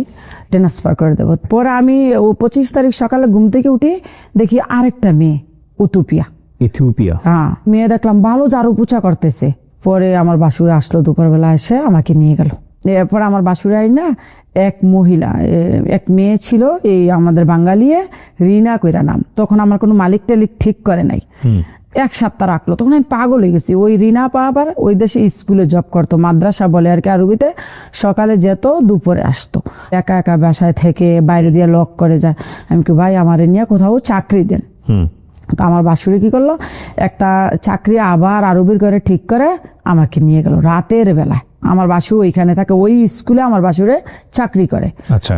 ট্রান্সফার করে দেবো। পরে আমি 25 তারিখ সকালে ঘুম থেকে উঠি, দেখি আরেকটা মেয়ে ইথিওপিয়া। হ্যাঁ, মেয়ে দেখলাম ভালো ঝাড়ু পোছা করতেছে। পরে আমার বাসুরে আসলো, দুপুরবেলা এসে আমাকে নিয়ে গেল। এরপর আমার বাসুরে আই না, এক মহিলা, এক মেয়ে ছিল এই আমাদের বাঙালিয়ে, রিনা কইরা নাম। তখন আমার কোনো মালিক টালিক ঠিক করে নাই, 1 সপ্তাহ রাখলো। তখন আমি পাগল হয়ে গেছি। ওই রিনা আবার ওই দেশে স্কুলে জব করতো, মাদ্রাসা বলে আর কি আরবিতে। সকালে যেত, দুপুরে আসতো, একা একা বাসায় থেকে বাইরে দিয়ে লক করে যায়। আমি কি ভাই আমার নিয়ে কোথাও চাকরি দেন। তো আমার বাসুরি কি করলো, একটা চাকরি আবার আরবির ঘরে ঠিক করে আমাকে নিয়ে গেল রাতের বেলায়। আমার বাসুর ওইখানে থাকে, ওই স্কুলে আমার বাসুরে চাকরি করে।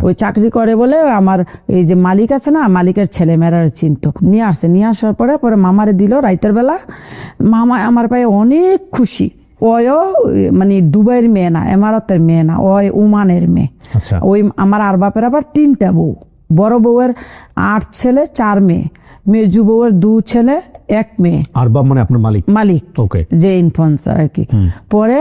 ওই চাকরি করে বলে আমার এই যে মালিক আছে না, মালিকের ছেলে মেয়েরা চিনতো, নিয়ে আসছে। নিয়ে আসার পরে পরে মামারে দিল রাতের বেলা। মামা আমার পায়ে অনেক খুশি। ওয়ও মানে দুবাইয়ের মেয়ে না, এমারতের মেয়ে না, ওই ওমানের মেয়ে। ওই আমার আর বাপের আবার 3টা বউ, বড় বউয়ের 8 ছেলে 4 মেয়ে, মেজু বউয়ের 2 ছেলে 1 মেয়ে। আরবাব মানে আপনার মালিক যে ইনফ্লুয়েন্সার আর কি। পরে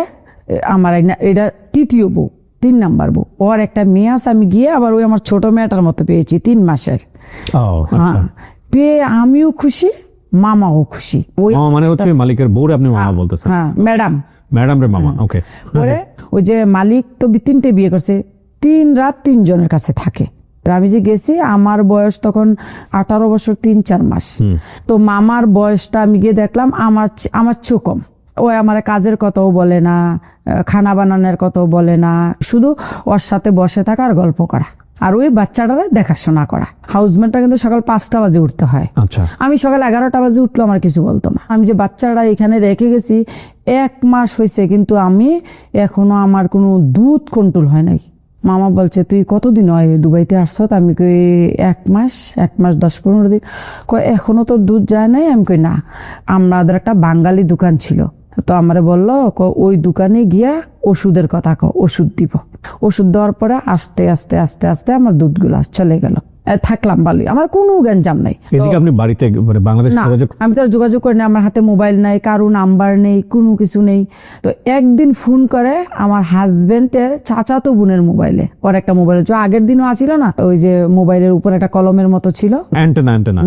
আমার এটা 3য় বউ, 3 নাম্বার বউ। ওর একটা মেয়ে আছে, আমি গিয়ে আবার ওই আমার ছোট মেয়েটার মতো পেয়েছি, 3 মাসের। পেয়ে আমিও খুশি, মামাও খুশি। ওই মানে হচ্ছে মালিকের বউরে আপনি মামা বলতেছেন? হ্যাঁ, ম্যাডাম রে মামা। ওকে। পরে ওই যে মালিক তো 3টে বিয়ে করছে, 3 রাত 3 জনের কাছে থাকে। আমি যে গেছি, আমার বয়স তখন 18 বছর 3-4 মাস। তো মামার বয়সটা আমি গিয়ে দেখলাম আমার চেয়ে কম। ওই আমার কাজের কথাও বলে না, খানা বানানোর কথাও বলে না, শুধু ওর সাথে বসে থাকা আর গল্প করা, আর ওই বাচ্চাটারে দেখাশোনা করা। হাউসমেটটা কিন্তু সকাল 5টা বাজে উঠতে হয়, আমি সকাল 11টা বাজে উঠলো, আমার কিছু বলতো না। আমি যে বাচ্চাটা এখানে রেখে গেছি 1 মাস হয়েছে, কিন্তু আমি এখনো আমার কোনো দুধ কন্ট্রোল হয় নাই। মামা বলছে তুই কতদিন হয় দুবাইতে আসছো? আমি কই 1 মাস 10-15 দিন। কয় এখনো তো দুধ যায় নাই? আমি কই না, আমাদের একটা বাঙালি দোকান ছিল, তো আমারে বললো ওই দোকানে গিয়া ওষুধের কথা ওষুধ দিব। ওষুধ দেওয়ার পরে আস্তে আস্তে আস্তে আস্তে আমার দুধগুলা চলে গেল। থাকলাম ভালোই, আমার কোনো গ্যাঞ্জাম নাই। এদিকে আপনি বাড়িতে মানে বাংলাদেশ না, যোগাযোগ আমি তো আর যোগাযোগ করি না, আমার হাতে মোবাইল নাই, কারো নাম্বার নেই, কোনো কিছু নেই। তো একদিন ফোন করে আমার হাজবেন্ডের চাচাতো বোনের মোবাইলে, ওর একটা মোবাইল আগের দিনও আছিল না, ওই যে মোবাইলের উপর একটা কলমের মতো ছিল, অ্যান্টেনা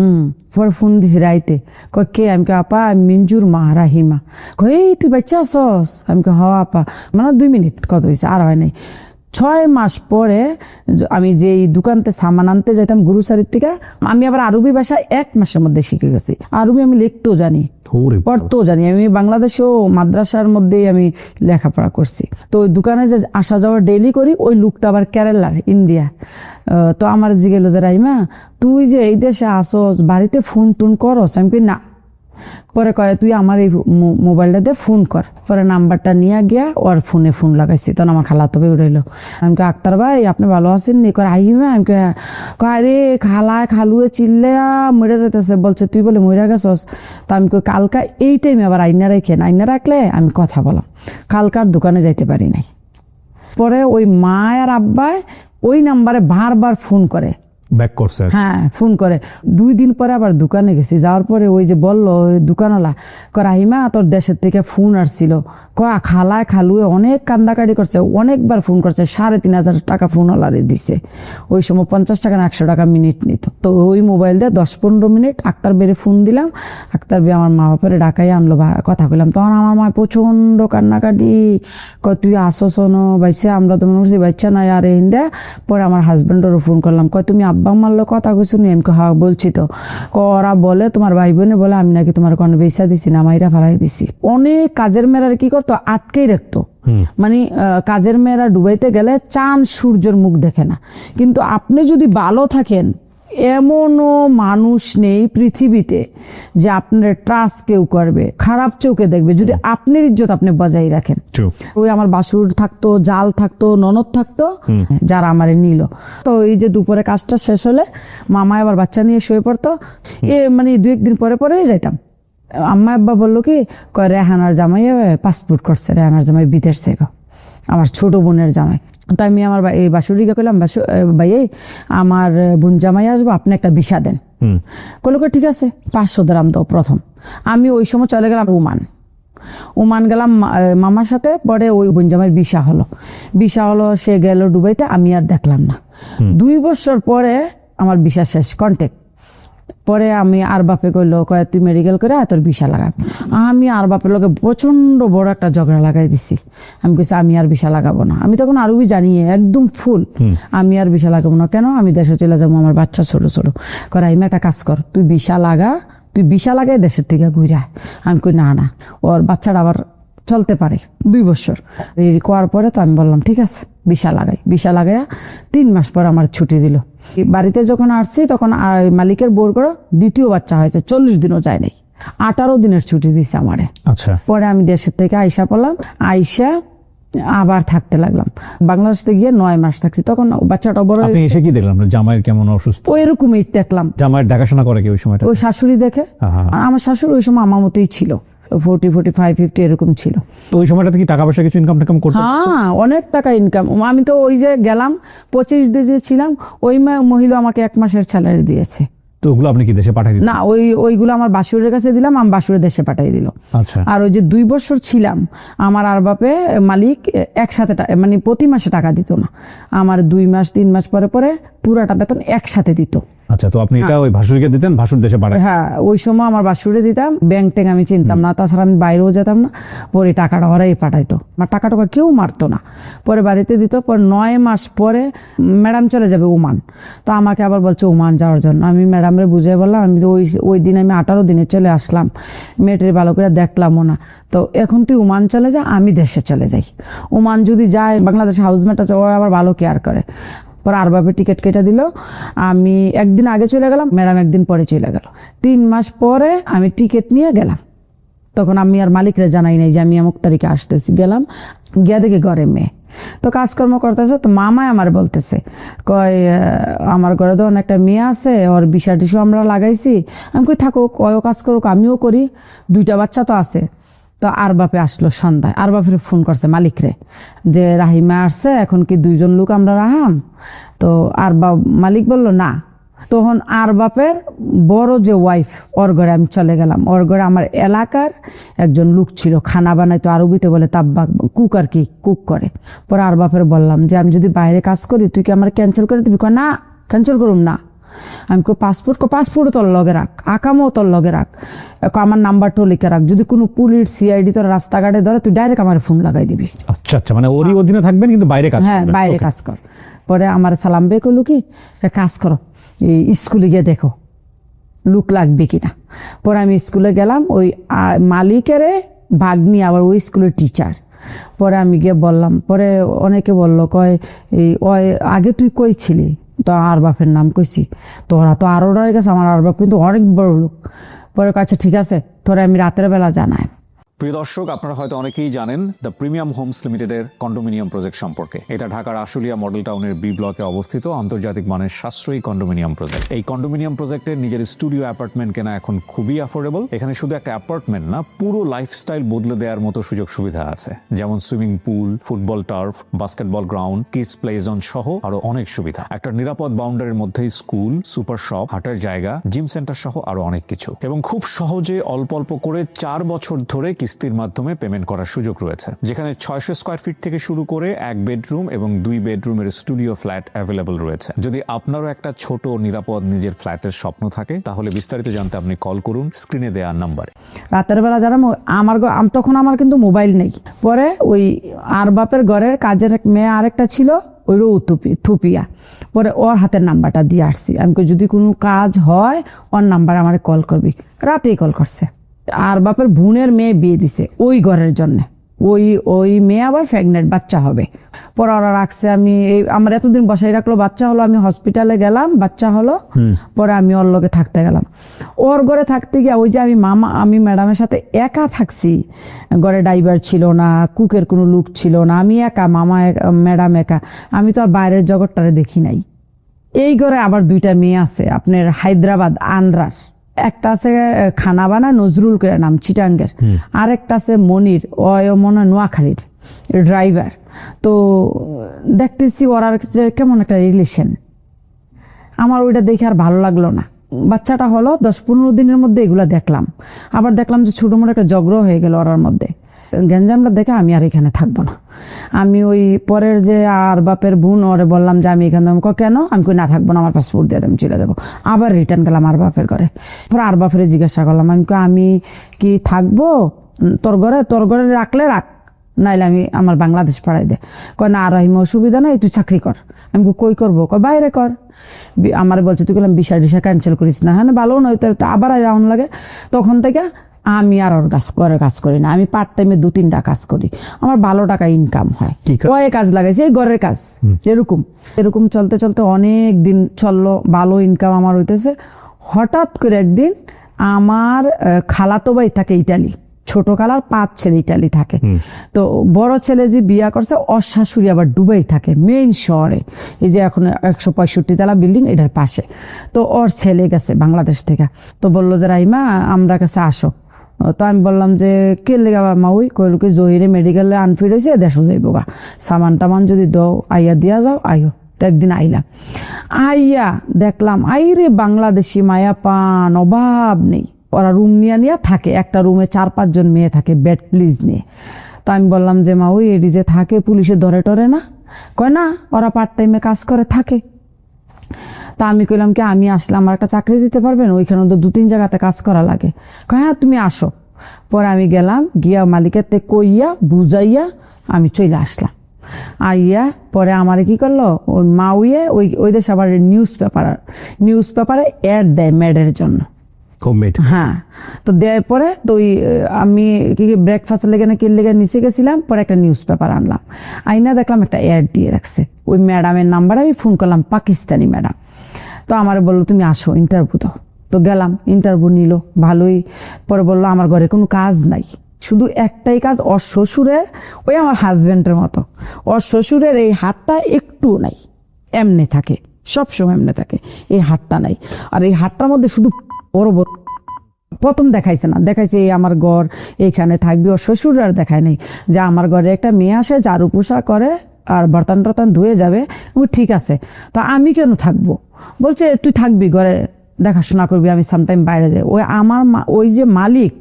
পরে ফোন দিছি রাইতে, কয় কে? আমি কে আপা আমি মিঞ্জুর মা রাহিমা। কই এই তুই বাচ্চা আসস? আমি কে হ আপা। মানে 2 মিনিট কত হয়েছে, আর হয় নাই। 6 মাস পরে আমি যে দোকানতে সামান আনতে যাইতাম গ্রোসারির থেকে, আমি আবার আরবি ভাষা 1 মাসের মধ্যে শিখে গেছি। আরবি আমি লিখতেও জানি, পড়তেও জানি। আমি বাংলাদেশেও মাদ্রাসার মধ্যেই আমি লেখাপড়া করছি। তো ওই দোকানে যে আসা যাওয়া ডেইলি করি, ওই লোকটা আবার কেরালার, ইন্ডিয়া। তো আমার জিগেলো যে রাইমা তুই যে এই দেশে আসস, বাড়িতে ফোন টোন করস? আমি কি না। পরে কয় তুই আমার এই মোবাইলটা দিয়ে ফোন কর। পরে নাম্বারটা নিয়ে গিয়া ওর ফোনে ফোন লাগাইছি, তখন আমার খালাতো ভাই উঠাইলো। আমি কে আক্তার ভাই আপনি ভালো আছেন নি? কয় আহিমা। আমি কয় রে খালায় খালুয়ে চিল্লে মরে যেতেছে, বলছে তুই বলে মরে গেছস। তো আমি কই কালকা এই টাইমে আবার আইনা রেখেন, আইনা রাখলে আমি কথা বলাম। কালকার দোকানে যাইতে পারি নাই। পরে ওই মা আর আব্বাই ওই নাম্বারে বারবার ফোন করে, ব্যাক করছে। হ্যাঁ ফোন করে। 2 দিন পরে আবার দোকানে গেছি, যাওয়ার পরে ওই যে বললো দোকানওয়ালা, রাহিমা তোর দেশের থেকে ফোন আসছিল, খালায় খালুয়ে অনেক কান্দাকাটি করছে, অনেকবার ফোন করছে, 3,500 টাকা ফোনওয়ালারে দিছে। ওই সময় 50 টাকা না 100 টাকা মিনিট নিত। তো ওই মোবাইল দিয়ে 10-15 মিনিট আক্তার বেড়ে ফোন দিলাম। আক্তার বে আমার মা বাপের ডাকাই আনলো, কথা কইলাম। তখন আমার মা প্রচন্ড কান্নাকাটি, তুই আসস না বাইছে? আমরা তো মনে করছি বাচ্চা নাই আর হিন্দা। পরে আমার হাজব্যান্ডেরও ফোন করলাম, তুমি আব্বা মারলো কথা কইছো নি? আমি হ্যাঁ বলছি। তো ওরা বলে তোমার ভাই বোনে বলে আমি নাকি তোমার কোনো বেচা দিছি না, মাইরা ফেলাই দিছি। অনেক কাজের মেয়েরা কি করতো, আটকেই রাখতো। মানে কাজের মেয়েরা ডুবাইতে গেলে চাঁদ সূর্যের মুখ দেখে না। কিন্তু আপনি যদি ভালো থাকেন, এমনও মানুষ নেই পৃথিবীতে যে আপনার ট্রাস্ট কেউ করবে, খারাপ চোখে দেখবে, যদি আপনার ইজ্জত আপনি বজায় রাখেন। ওই আমার বাসুর থাকতো, জাল থাকতো, ননদ থাকতো, যারা আমারে নিল। তো এই যে দুপুরে কাজটা শেষ হলে মামা আবার বাচ্চা নিয়ে শুয়ে পড়তো। মানে 2-1 দিন পরে পরে যাইতাম। আম্মা আব্বা বললো কি, রেহানার জামাই পাসপোর্ট করছে, রেহানার জামাই বিদেশ যাইব, আমার ছোট বোনের জামাই। তো আমি আমার এই বাসুরিকে কইলাম, ভাই আমার বোন জামাই আসবো, আপনি একটা ভিসা দেন। কইলো ঠিক আছে, 500 দিরাম দাও প্রথম। আমি ওই সময় চলে গেলাম ওমান গেলাম মামার সাথে। পরে ওই বোন জামাইয়ের ভিসা হলো, সে গেল দুবাইতে, আমি আর দেখলাম না। 2 বছর পরে আমার ভিসা শেষ, কন্ট্যাক্ট। পরে আমি আর বাপে কইলো, তুই মেডিকেল করে তোর ভিসা লাগাব। আমি আর বাপের লোকে প্রচন্ড বড় একটা ঝগড়া লাগাই দিছি। আমি কইছি আমি আর ভিসা লাগাবো না। আমি তখন আরবি জানি একদম ফুল, আমি আর ভিসা লাগাবো না। কেন? আমি দেশে চলে যাবো, আমার বাচ্চা ছোট ছোট। আমি একটা কাজ কর, তুই ভিসা লাগাই দেশের থেকে ঘুরে। আমি কই না, ওর বাচ্চাটা আবার চলতে পারে 2 বছর। এই করার পরে তো আমি বললাম ঠিক আছে ভিসা লাগাইয়া 3 মাস পর আমার ছুটি দিল। বাড়িতে যখন আসছি তখন মালিকের বোর করে 2য় বাচ্চা হয়েছে, 40 দিনও যায় নাই, 18 দিনের ছুটি দিছে আমারে। আচ্ছা। পরে আমি দেশের থেকে আইসা পড়লাম, আইসা আবার থাকতে লাগলাম। বাংলাদেশে গিয়ে 9 মাস থাকছি। তখন বাচ্চাটা বড় আপনি এসে কি দেখলাম জামাইয়ের কেমন অসুস্থ? ওই রকমই দেখলাম। জামাইয়ের দেখাশোনা করে কি ওই সময়টা? ওই শাশুড়ি দেখে। আমার শাশুড়ি ওই সময় আমার মতোই ছিল, 40, 45, 50 এরকম ছিল। তো ওই সময়টাতে কি টাকা পয়সা কিছু ইনকাম করতে? হ্যাঁ, অনেক টাকা ইনকাম। আমি তো ওই যে গেলাম 25 দিন ছিলাম, ওই মহিলা আমাকে 1 মাসের স্যালারি দিয়েছে। তো ওগুলো আপনি কি দেশে পাঠাই দিলেন? না, ওইগুলো আমার বাসুরের কাছে দিলাম, আমি বাসুরে দেশে পাঠাই দিল। আচ্ছা। আর ওই যে 2 বছর ছিলাম, আমার আর বাপে মালিক একসাথে মানে প্রতি মাসে টাকা দিত না, আমার 2 মাস 3 মাস পরে পরে পুরাটা বেতন একসাথে দিত। আচ্ছা, তো আপনি এটা ওই ভাসুরকে দিতেন, ভাসুর দেশে পাঠায়? হ্যাঁ, ওই সময় আমার বাসুরে দিতাম, ব্যাংক ট্যাঙ্ক আমি চিনতাম না, তাছাড়া আমি বাইরেও যেতাম না। পরে টাকাটা ওরাই পাঠাইতো, আমার টাকা কেউ মারতো না। পরে বাড়িতে দিত। পর 9 মাস পরে ম্যাডাম চলে যাবে ওমান। তো আমাকে আবার বলছে ওমান যাওয়ার জন্য। আমি ম্যাডামরে বুঝিয়ে বললাম, আমি তো ওই দিন আমি 18 দিনে চলে আসলাম, মেয়েটির ভালো করে দেখলামও না। তো এখন তুই ওমান চলে যা, আমি দেশে চলে যাই। ওমান যদি যায়, বাংলাদেশে হাউসমেট আছে, ও আবার ভালো কেয়ার করে। পরে আর বাপে টিকিট কেটে দিল। আমি 1 দিন আগে চলে গেলাম, ম্যাডাম 1 দিন পরে চলে গেল। 3 মাস পরে আমি টিকিট নিয়ে গেলাম। তখন আমি আর মালিকরে জানাই নাই যে আমি অমুক তারিখে আসতেছি। গেলাম, গিয়া দেখি ঘরে মেয়ে তো কাজকর্ম করতেছে। তো মামাই আমার বলতেছে, আমার ঘরে তো একটা মেয়ে আছে, ওর ভিসা টিসু আমরা লাগাইছি। আমি কই থাকুক, ওও কাজ করুক, আমিও করি, 2টা বাচ্চা তো আছে। তো আর বাপে আসলো সন্ধ্যায়, আর বাপের ফোন করছে মালিকরে যে রাহিমা আসছে, এখন কি 2 জন লোক আমরা রাহাম? তো আর মালিক বলল না। তখন আর বাপের বড় যে ওয়াইফ, ওর ঘরে আমি চলে গেলাম। ওর ঘরে আমার এলাকার একজন লোক ছিল, খানা বানাইতো, আরবিতে বলে তাব্বাক, কুক আর কি, কুক করে। পরে আর বাপের বললাম যে আমি যদি বাইরে কাজ করি তুই কি আমার ক্যান্সেল করে দিবি? কয় না, ক্যান্সেল করুম না। আমি পাসপোর্টও তোর লগে রাখ, আকামও তোর লগে রাখ, আমার নাম্বারটাও লিখে রাখ, যদি কোনো পুলিশ সিআইডি তোর রাস্তাঘাটে ধরে তুই ডাইরেক্ট আমার ফোন লাগাই দিবি। আচ্ছা আচ্ছা, মানে ওরই অধীনে থাকবেন কিন্তু বাইরে কাজ হ্যাঁ, করবেন। বাইরে Okay. কাজ কর। পরে আমার সালাম বে করলো কি, কাজ করো, এই স্কুলে গিয়ে দেখো লুক লাগবে কিনা। পরে আমি স্কুলে গেলাম, ওই মালিকের ভাগ্নি আবার ওই স্কুলের টিচার। পরে আমি গিয়ে বললাম, পরে অনেকে বললো কয় এই ওই আগে তুই কই ছিলি? তো আর বাপের নাম কইছি। তোরা তো আরও রয়ে গেছে, আমার আর বাপ কিন্তু অনেক বড় লোক। পরে কাছে ঠিক আছে, তোরা আমি রাতের বেলা জানাই। প্রিয় দর্শক, আপনারা হয়তো অনেকেই জানেন দ্য প্রিমিয়াম হোমস লিমিটেডের কন্ডোমিনিয়াম প্রজেক্ট সম্পর্কে। এটা ঢাকার আশুলিয়া মডেল টাউনের বি ব্লকে অবস্থিত আন্তর্জাতিক মানের সাশ্রয়ী কন্ডোমিনিয়াম প্রজেক্ট। এই কন্ডোমিনিয়াম প্রজেক্টের নিজের স্টুডিও অ্যাপার্টমেন্ট কেনা এখন খুবই অ্যাফোর্ডেবল। এখানে শুধু একটা অ্যাপার্টমেন্ট না, পুরো লাইফস্টাইল বদলে দেওয়ার মতো সুযোগ সুবিধা আছে, যেমন swimming pool, football turf, basketball ground, kids play zone সহ আরো অনেক সুবিধা। একটা নিরাপদ বাউন্ডারির মধ্যেই স্কুল, সুপার শপ, হাটের জায়গা, জিম সেন্টার সহ আরো অনেক কিছু। এবং খুব সহজে অল্প অল্প করে 4 বছর ধরে কিস্তির মাধ্যমে পেমেন্ট করার সুযোগ রয়েছে, যেখানে 600 স্কয়ার ফিট থেকে শুরু করে 1 বেডরুম এবং 2 বেডরুমের স্টুডিও ফ্ল্যাট অ্যাভেলেবল রয়েছে। যদি আপনারও একটা ছোট নিরাপদ নিজের ফ্ল্যাটের স্বপ্ন থাকে, তাহলে বিস্তারিত জানতে আপনি কল করুন স্ক্রিনে দেওয়া নাম্বারে। রাতের বেলা যারা তখন আমার কিন্তু মোবাইল নেই। পরে ওই আর বাপের ঘরের কাজের এক মেয়ে আরেকটা ছিল, ওইরও থুপিয়া। পরে ওর হাতের নাম্বারটা দিয়ে আসছি, আমি যদি কোনো কাজ হয় ওর নাম্বার আমার কল করবি। রাতেই কল করছে। আর বাপের বোনের মেয়ে বিয়ে দিছে ওই ঘরের জন্য, ওই মেয়ে আবার প্রেগনেন্ট, বাচ্চা হবে। পরে ওরা রাখছে, আমার এতদিন বসাই রাখলো, বাচ্চা হলো, আমি হসপিটালে গেলাম, বাচ্চা হলো। পরে আমি ওর লগে থাকতে গেলাম। ওর ঘরে থাকতে গিয়ে ওই যে আমি ম্যাডামের সাথে একা থাকছি, ঘরে ড্রাইভার ছিল না, কুকের কোনো লোক ছিল না, আমি একা, ম্যাডাম একা, আমি তো আর বাইরের জগৎটারে দেখি নাই। এই ঘরে আবার 2টা মেয়ে আছে, আপনার হায়দ্রাবাদ আন্ধ্রার, একটা আছে খানা বানা নজরুল করে নাম, চিটাঙ্গের, আর একটা আছে মনির, ওই মনে হয় নোয়াখালীর ড্রাইভার। তো দেখতেছি ওরা কেমন একটা রিলেশন, আমার ওইটা দেখে আর ভালো লাগলো না। বাচ্চাটা হলো 10-15 দিনের মধ্যে এগুলো দেখলাম, আবার দেখলাম যে ছোটো মোটো একটা ঝগড়া হয়ে গেল ওরার মধ্যে। গ্যাঞ্জামটা দেখে আমি আর এখানে থাকবো না। আমি ওই পরের যে আর বাপের বোন, ওরে বললাম যে আমি এখানে, কেন? আমি কই না থাকবো না, আমার পাসপোর্ট দিয়ে আমি চলে যাবো। আবার রিটার্ন গেলাম আর বাপের ঘরে। পরে আর বাপের জিজ্ঞাসা করলাম, আমি কি থাকবো তোর ঘরে রাখলে রাখ, নাইলে আমি আমার বাংলাদেশ পাড়াই দে। কয় না রাহিমা, অসুবিধা নাই, তুই চাকরি কর। আমি কই করবো? কয় বাইরে কর। আমার বলছে তুই বললাম ভিসা ক্যান্সেল করিস না। হ্যাঁ ভালো নয়, তো আবার যাওয়ান লাগে। তখন থেকে আমি আর ওর কাজ করি না, আমি পার্ট টাইমে 2-3টা কাজ করি, আমার ভালো টাকা ইনকাম হয়। কয়ে কাজ লাগাইছি, এই ঘরের কাজ। এরকম চলতে চলতে অনেক দিন চললো, ভালো ইনকাম আমার হইতেছে। হঠাৎ করে একদিন আমার খালাতো ভাই থাকে ইটালি, ছোট খালার 5 ছেলে ইটালি থাকে। তো বড় ছেলে যে বিয়া করছে, ওর শাশুড়ি আবার দুবাই থাকে, মেইন শহরে, এই যে এখন 165 তলা বিল্ডিং এটার পাশে। তো ওর ছেলে গেছে বাংলাদেশ থেকে, তো বললো যে রাইমা আমরা কাছে আসো। তো আমি বললাম যে কে লেগা মা? ওই কইল কি জহিরে মেডিকেলে আনফিট হয়েছে, দেশো যাইব গা, সামান টামান যদি দাও আইয়া দিয়া যাও, আইও। তো একদিন আইলাম, আইয়া দেখলাম আইরে বাংলাদেশি মায়া পান অভাব নেই। ওরা রুম নিয়ে থাকে, একটা রুমে 4-5 জন মেয়ে থাকে, বেড প্লিজ নিয়ে। তো আমি বললাম যে মা ওই এডি যে থাকে পুলিশে ধরে টরে না? কয় না, ওরা পার্ট টাইমে কাজ করে থাকে। তা আমি কইলাম কি আমি আসলে আমার একটা চাকরি দিতে পারবেন? ওইখানে তো 2-3 জায়গাতে কাজ করা লাগে। কয় হ্যাঁ তুমি আসো। পরে আমি গেলাম, গিয়া মালিকের তে কইয়া বুঝাইয়া আমি চলে আসলাম। আইয়া পরে আমার কি করলো, ওই মাউয়ে ওই দেশে আবার নিউজ পেপারে অ্যাড দেয় মেডের জন্য। হ্যাঁ, তো দেওয়ার পরে তো আমি কি ব্রেকফাস্ট লেগে না কি লেগে নিচে গেছিলাম, পরে একটা নিউজ পেপার আনলাম, আইনা দেখলাম একটা অ্যাড দিয়ে রাখছে। ওই ম্যাডামের নাম্বারে আমি ফোন করলাম, পাকিস্তানি ম্যাডাম। তো আমার বললো তুমি আসো ইন্টারভিউ দাও। তো গেলাম, ইন্টারভিউ নিল ভালোই। পরে বললো আমার ঘরে কোনো কাজ নাই, শুধু একটাই কাজ, ওর শ্বশুরের, ওই আমার হাজব্যান্ডের মতো, ওর শ্বশুরের এই হাতটা একটু নাই, এমনি থাকে, সবসময় এমনি থাকে, এই হাতটা নাই। আর এই হাতটার মধ্যে শুধু বড় বড় প্রথম দেখাইছে না, দেখাইছে এই আমার ঘর এইখানে থাকবি। ওর শ্বশুর আর দেখায় নাই যে আমার ঘরে একটা মেয়ে আসে ঝাড়ু পোষা করে আর বর্তন টর্তন ধুয়ে যাবে। ঠিক আছে, তো আমি কেন থাকবো? বলছে তুই থাকবি ঘরে, দেখাশোনা করবি, আমি সামটাইম বাইরে যাই। ওই আমার ওই যে মালিক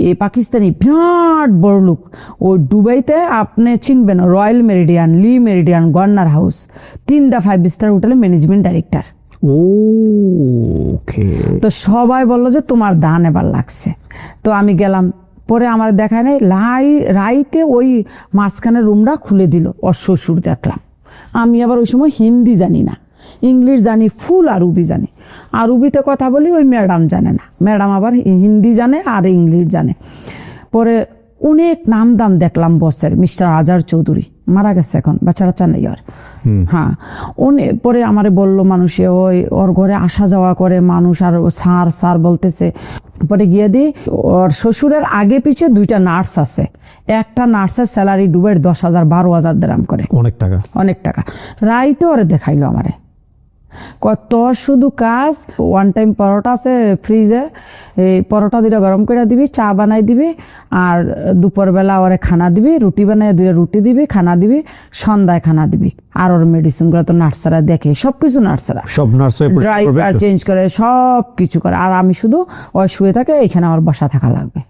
এ পাকিস্তানি বিরাট বড় লোক, ওই দুবাইতে আপনি চিনবেন রয়্যাল মেরিডিয়ান, লি মেরিডিয়ান, গর্নার হাউস, 3টা 5 স্টার হোটেলের ম্যানেজমেন্ট ডাইরেক্টর। ওকে। তো সবাই বললো যে তোমার দান এবার লাগছে। তো আমি গেলাম, পরে আমার দেখায় নাই, রাইতে ওই মাঝখানে রুমটা খুলে দিল। ওর শ্বশুর দেখলাম। আমি আবার ওই সময় হিন্দি জানি না, ইংলিশ জানি ফুল, আরবি জানি। আরবিতে কথা বলি, ওই ম্যাডাম জানে না, ম্যাডাম আবার হিন্দি জানে আর ইংলিশ জানে। পরে অনেক নাম দাম দেখলাম বসের, মিস্টার আজার চৌধুরী, মারা গেছে এখন, বাচ্চা বাচ্চা নেই আর। হ্যাঁ, পরে আমারে বললো মানুষে, ওই ওর ঘরে আসা যাওয়া করে মানুষ, আর স্যার স্যার বলতেছে। পরে গিয়ে দিই, ওর শ্বশুরের আগে পিছে 2টা নার্স আছে। একটা নার্সের স্যালারি ডুবের 10,000 12,000 দিরাম করে, অনেক টাকা, অনেক টাকা। রাইতে ওরে দেখাইলো আমারে, তোর শুধু কাজ, ওয়ান টাইম পরোটা আছে ফ্রিজে, এই পরোটা 2টা গরম করে দিবি, চা বানাই দিবি, আর দুপুরবেলা ওরে খানা দিবি, রুটি বানাই 2টা রুটি দিবি, খানা দিবি, সন্ধ্যায় খানা দিবি। আর ওর মেডিসিনগুলো তো নার্সারা দেখে, সব কিছু নার্সারা, সব নার্সে ড্রাই চেঞ্জ করে, সব কিছু করে। আর আমি শুধু ওই শুয়ে থাকে, এখানে আমার বসা থাকা লাগবে।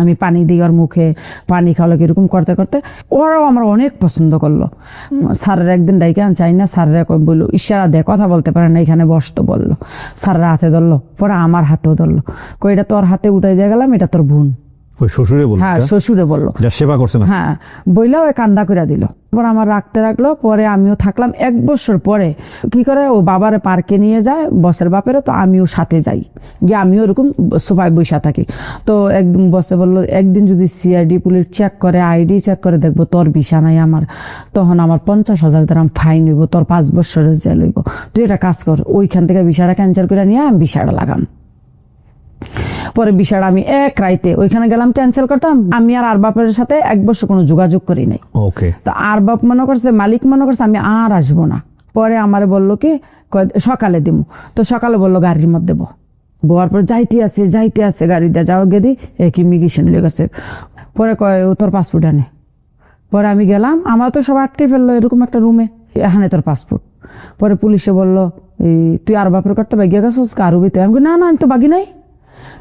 আমি পানি দিই ওর মুখে, পানি খাওয়ালো এরকম করতে করতে ওরাও আমার অনেক পছন্দ করলো। স্যারের একদিন ডাইকে চাই না, স্যারেরা বললো ইশারা দেয়, কথা বলতে পারে না, এখানে বসতো বললো। স্যারের হাতে ধরলো, পরে আমার হাতেও ধরলো, এটা তোর হাতে উঠাই দিয়ে গেলাম, এটা তোর বোন। ওই শ্বশুরে বলল? হ্যাঁ, শ্বশুরে বললো, যা সেবা করছে না। হ্যাঁ, বইলা ওই কান্দা করে দিল। পরে আমার রাখতে রাখলো। পরে আমিও থাকলাম 1 বছর। পরে কি করে, ও বাবারে পার্কে নিয়ে যায় বসের বাপেরও, তো আমিও সাথে যাই, গিয়ে আমিও ওরকম সোফায় বসা থাকি। তো একদিন বসে বললো, একদিন যদি সিআইডি পুলিশ চেক করে, আইডি চেক করে, দেখবো তোর ভিসা নাই আমার, তখন আমার 50,000 দিরাম ফাইন হইব, তোর 5 বছরের জেল হইব। তুই এটা কাজ কর, ওইখান থেকে ভিসাটা ক্যান্সেল করে নিয়ে আমি ভিসাটা লাগাম। পরে বিষয়টা আমি এক রাইতে ওইখানে গেলাম ক্যান্সেল করতাম। আমি আর বাপের সাথে 1 বছর কোনো যোগাযোগ করি নাই। ওকে। তো আর বাপ মনে করছে, মালিক মনে করছে আমি আর আসবো না। পরে আমারে বললো কি সকালে দিব। তো সকালে বললো গাড়ির মধ্যে দেবো। বোয়ার পর যাইতে আছে গাড়িতে যাও গেদি এক ইমিগ্রেশন লেগে গেছে। পরে কয় তোর পাসপোর্ট আনে। পরে আমি গেলাম, আমার তো সব আটকে ফেললো এরকম একটা রুমে, এখানে তোর পাসপোর্ট। পরে পুলিশে বললো এই তুই আর বাপের করতে বাগিয়ে গেছিস কারুবিতে? আমি না আমি তো বাগি নাই।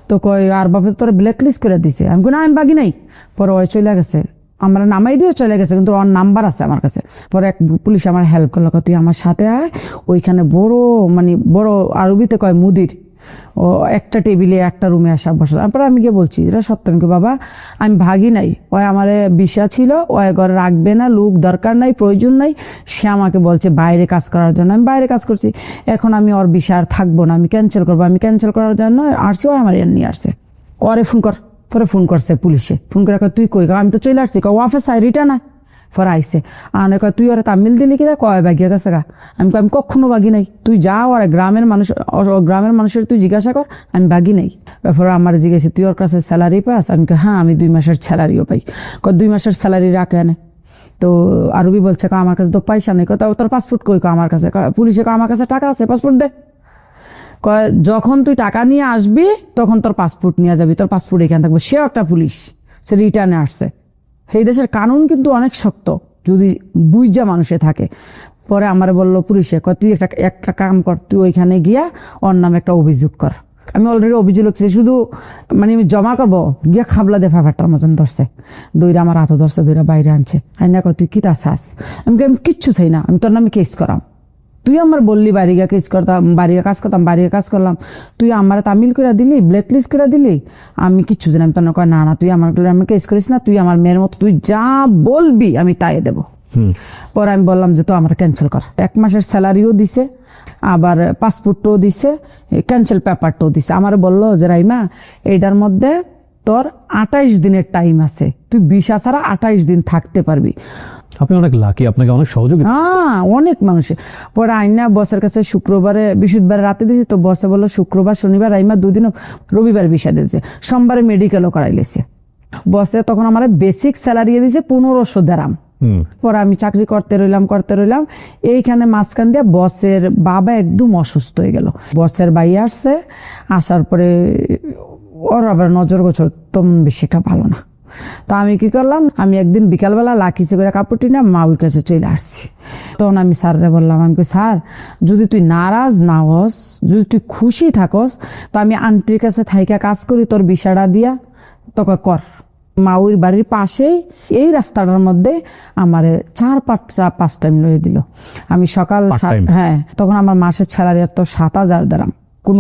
তো কয় আর বাপে তোর ব্ল্যাক লিস্ট করে দিছে। আমি না আমি বাগি নাই। পরে ওই চলে গেছে, আমরা নামাই দিয়ে চলে গেছে, কিন্তু ওর নাম্বার আছে আমার কাছে। পরে এক পুলিশ আমার হেল্প করলো, তুই আমার সাথে আয়, ওইখানে বড় আরবিতে কয় মুদির, ও একটা টেবিলে একটা রুমে আসা বসে। তারপরে আমি গিয়ে বলছি এটা সত্য, আমি বাবা আমি ভাগি নাই, ওই আমার বিষা ছিল, ওই ঘরে রাখবে না, লোক দরকার নাই, প্রয়োজন নাই। সে আমাকে বলছে বাইরে কাজ করার জন্য, আমি বাইরে কাজ করছি। এখন আমি ওর বিষয় আর থাকবো না, আমি ক্যান্সেল করবো। আমি ক্যান্সেল করার জন্য আসছি, ও আমার নিয়ে আসছে। করে ফোন কর। পরে ফোন করছে পুলিশে, ফোন করে তুই কই? আমি তো চলে আসছি। অফিস আই রিটার্ন আয়। পরে আইসে আনে কয় তুই ওরা তামিল দিলি কিনা? কয় বাগিয়ে গেছে গা। আমি কখনো বাগি নাই, তুই যা ওরা গ্রামের মানুষের তুই জিজ্ঞাসা কর, আমি বাগি নাই। ব্যাপারে আমার জিজ্ঞাসা তুই ওর কাছে স্যালারি পাস? আমি হ্যাঁ আমি 2 মাসের স্যালারিও পাই। 2 মাসের স্যালারি রাখে আনে। তো আরবি বলছে আমার কাছে তো পয়সা নেই। তোর পাসপোর্ট কই? আমার কাছে। পুলিশে আমার কাছে টাকা আছে, পাসপোর্ট দে। যখন তুই টাকা নিয়ে আসবি তখন তোর পাসপোর্ট নিয়ে যাবি, তোর পাসপোর্ট এখানে থাকবে। সে একটা পুলিশ, সে রিটার্নে আসছে। সেই দেশের কানুন কিন্তু অনেক শক্ত যদি বুঝা মানুষে থাকে। পরে আমার বললো পুলিশে, তুই একটা কাম কর, তুই ওইখানে গিয়া ওর নামে একটা অভিযোগ কর। আমি অলরেডি অভিযোগ লিখছি, শুধু আমি জমা করবো। গিয়া খাবলা দে ফাটার মতন ধরছে, দইরা আমার হাতও ধরছে, দইরা বাইরে আনছে। আইনা তুই কি তা চাস? আমি কিচ্ছু চাই না, আমি তোর নামে কেস করাম। তুই আমার বললি বাড়িগা কাজ করতাম, বাড়িগা কাজ করলাম, তুই আমার তামিল করে দিলি, ব্ল্যাক লিস্ট করে দিলি, আমি কিচ্ছু জানি। আমি তোর কয় না তুই আমার কেস করিস না, তুই আমার মেয়ের মতো, তুই যা বলবি আমি তাই দেবো। পরে আমি বললাম যে তো আমার ক্যান্সেল কর। 1 মাসের স্যালারিও দিছে, আবার পাসপোর্টও দিছে, ক্যান্সেল পেপারটাও দিছে। আমার বললো যে রাইমা এইটার মধ্যে তোর 28 দিনের টাইম আছে, তুই ভিসা ছাড়া 28 দিন থাকতে পারবি। আপনি অনেক লাকি, আপনাকে অনেক সহযোগিতা। হ্যাঁ, অনেক মানুষের। পরে আইনা বসের কাছে বৃহস্পতিবারে রাতে দিয়েছি। তো বসে বললো শুক্রবার শনিবার আইমা 2 দিন, রবিবার ভিসা দিয়েছে, সোমবারে মেডিকেলও করাই লেছে। বসে তখন আমার বেসিক স্যালারি দিয়েছে 1500 দিরহাম। পরে আমি চাকরি করতে রইলাম এইখানে মাঝখান দিয়ে বসের বাবা একদম অসুস্থ হয়ে গেল। বসের ভাই আসছে, আসার পরে ওর আবার নজর গোচর তেমন বেশি একটা ভালো না। তো আমি কি করলাম, আমি একদিন বিকালবেলা লাকিসে করে কাপড়টি না মাউর কাছে চলে আসছি। তখন আমি স্যাররে বললাম, আমি কই স্যার, যদি তুই নারাজ না হস, যদি তুই খুশি থাকস, তো আমি আন্টির কাছে থাইকা কাজ করি, তোর বিষয়টা দিয়া তোকে কর। মাউর বাড়ির পাশেই এই রাস্তাটার মধ্যে আমার 4-5 টাইম লয়ে দিল। আমি সকাল হ্যাঁ, তখন আমার মাসের স্যালারি তো 7,000 দিরাম।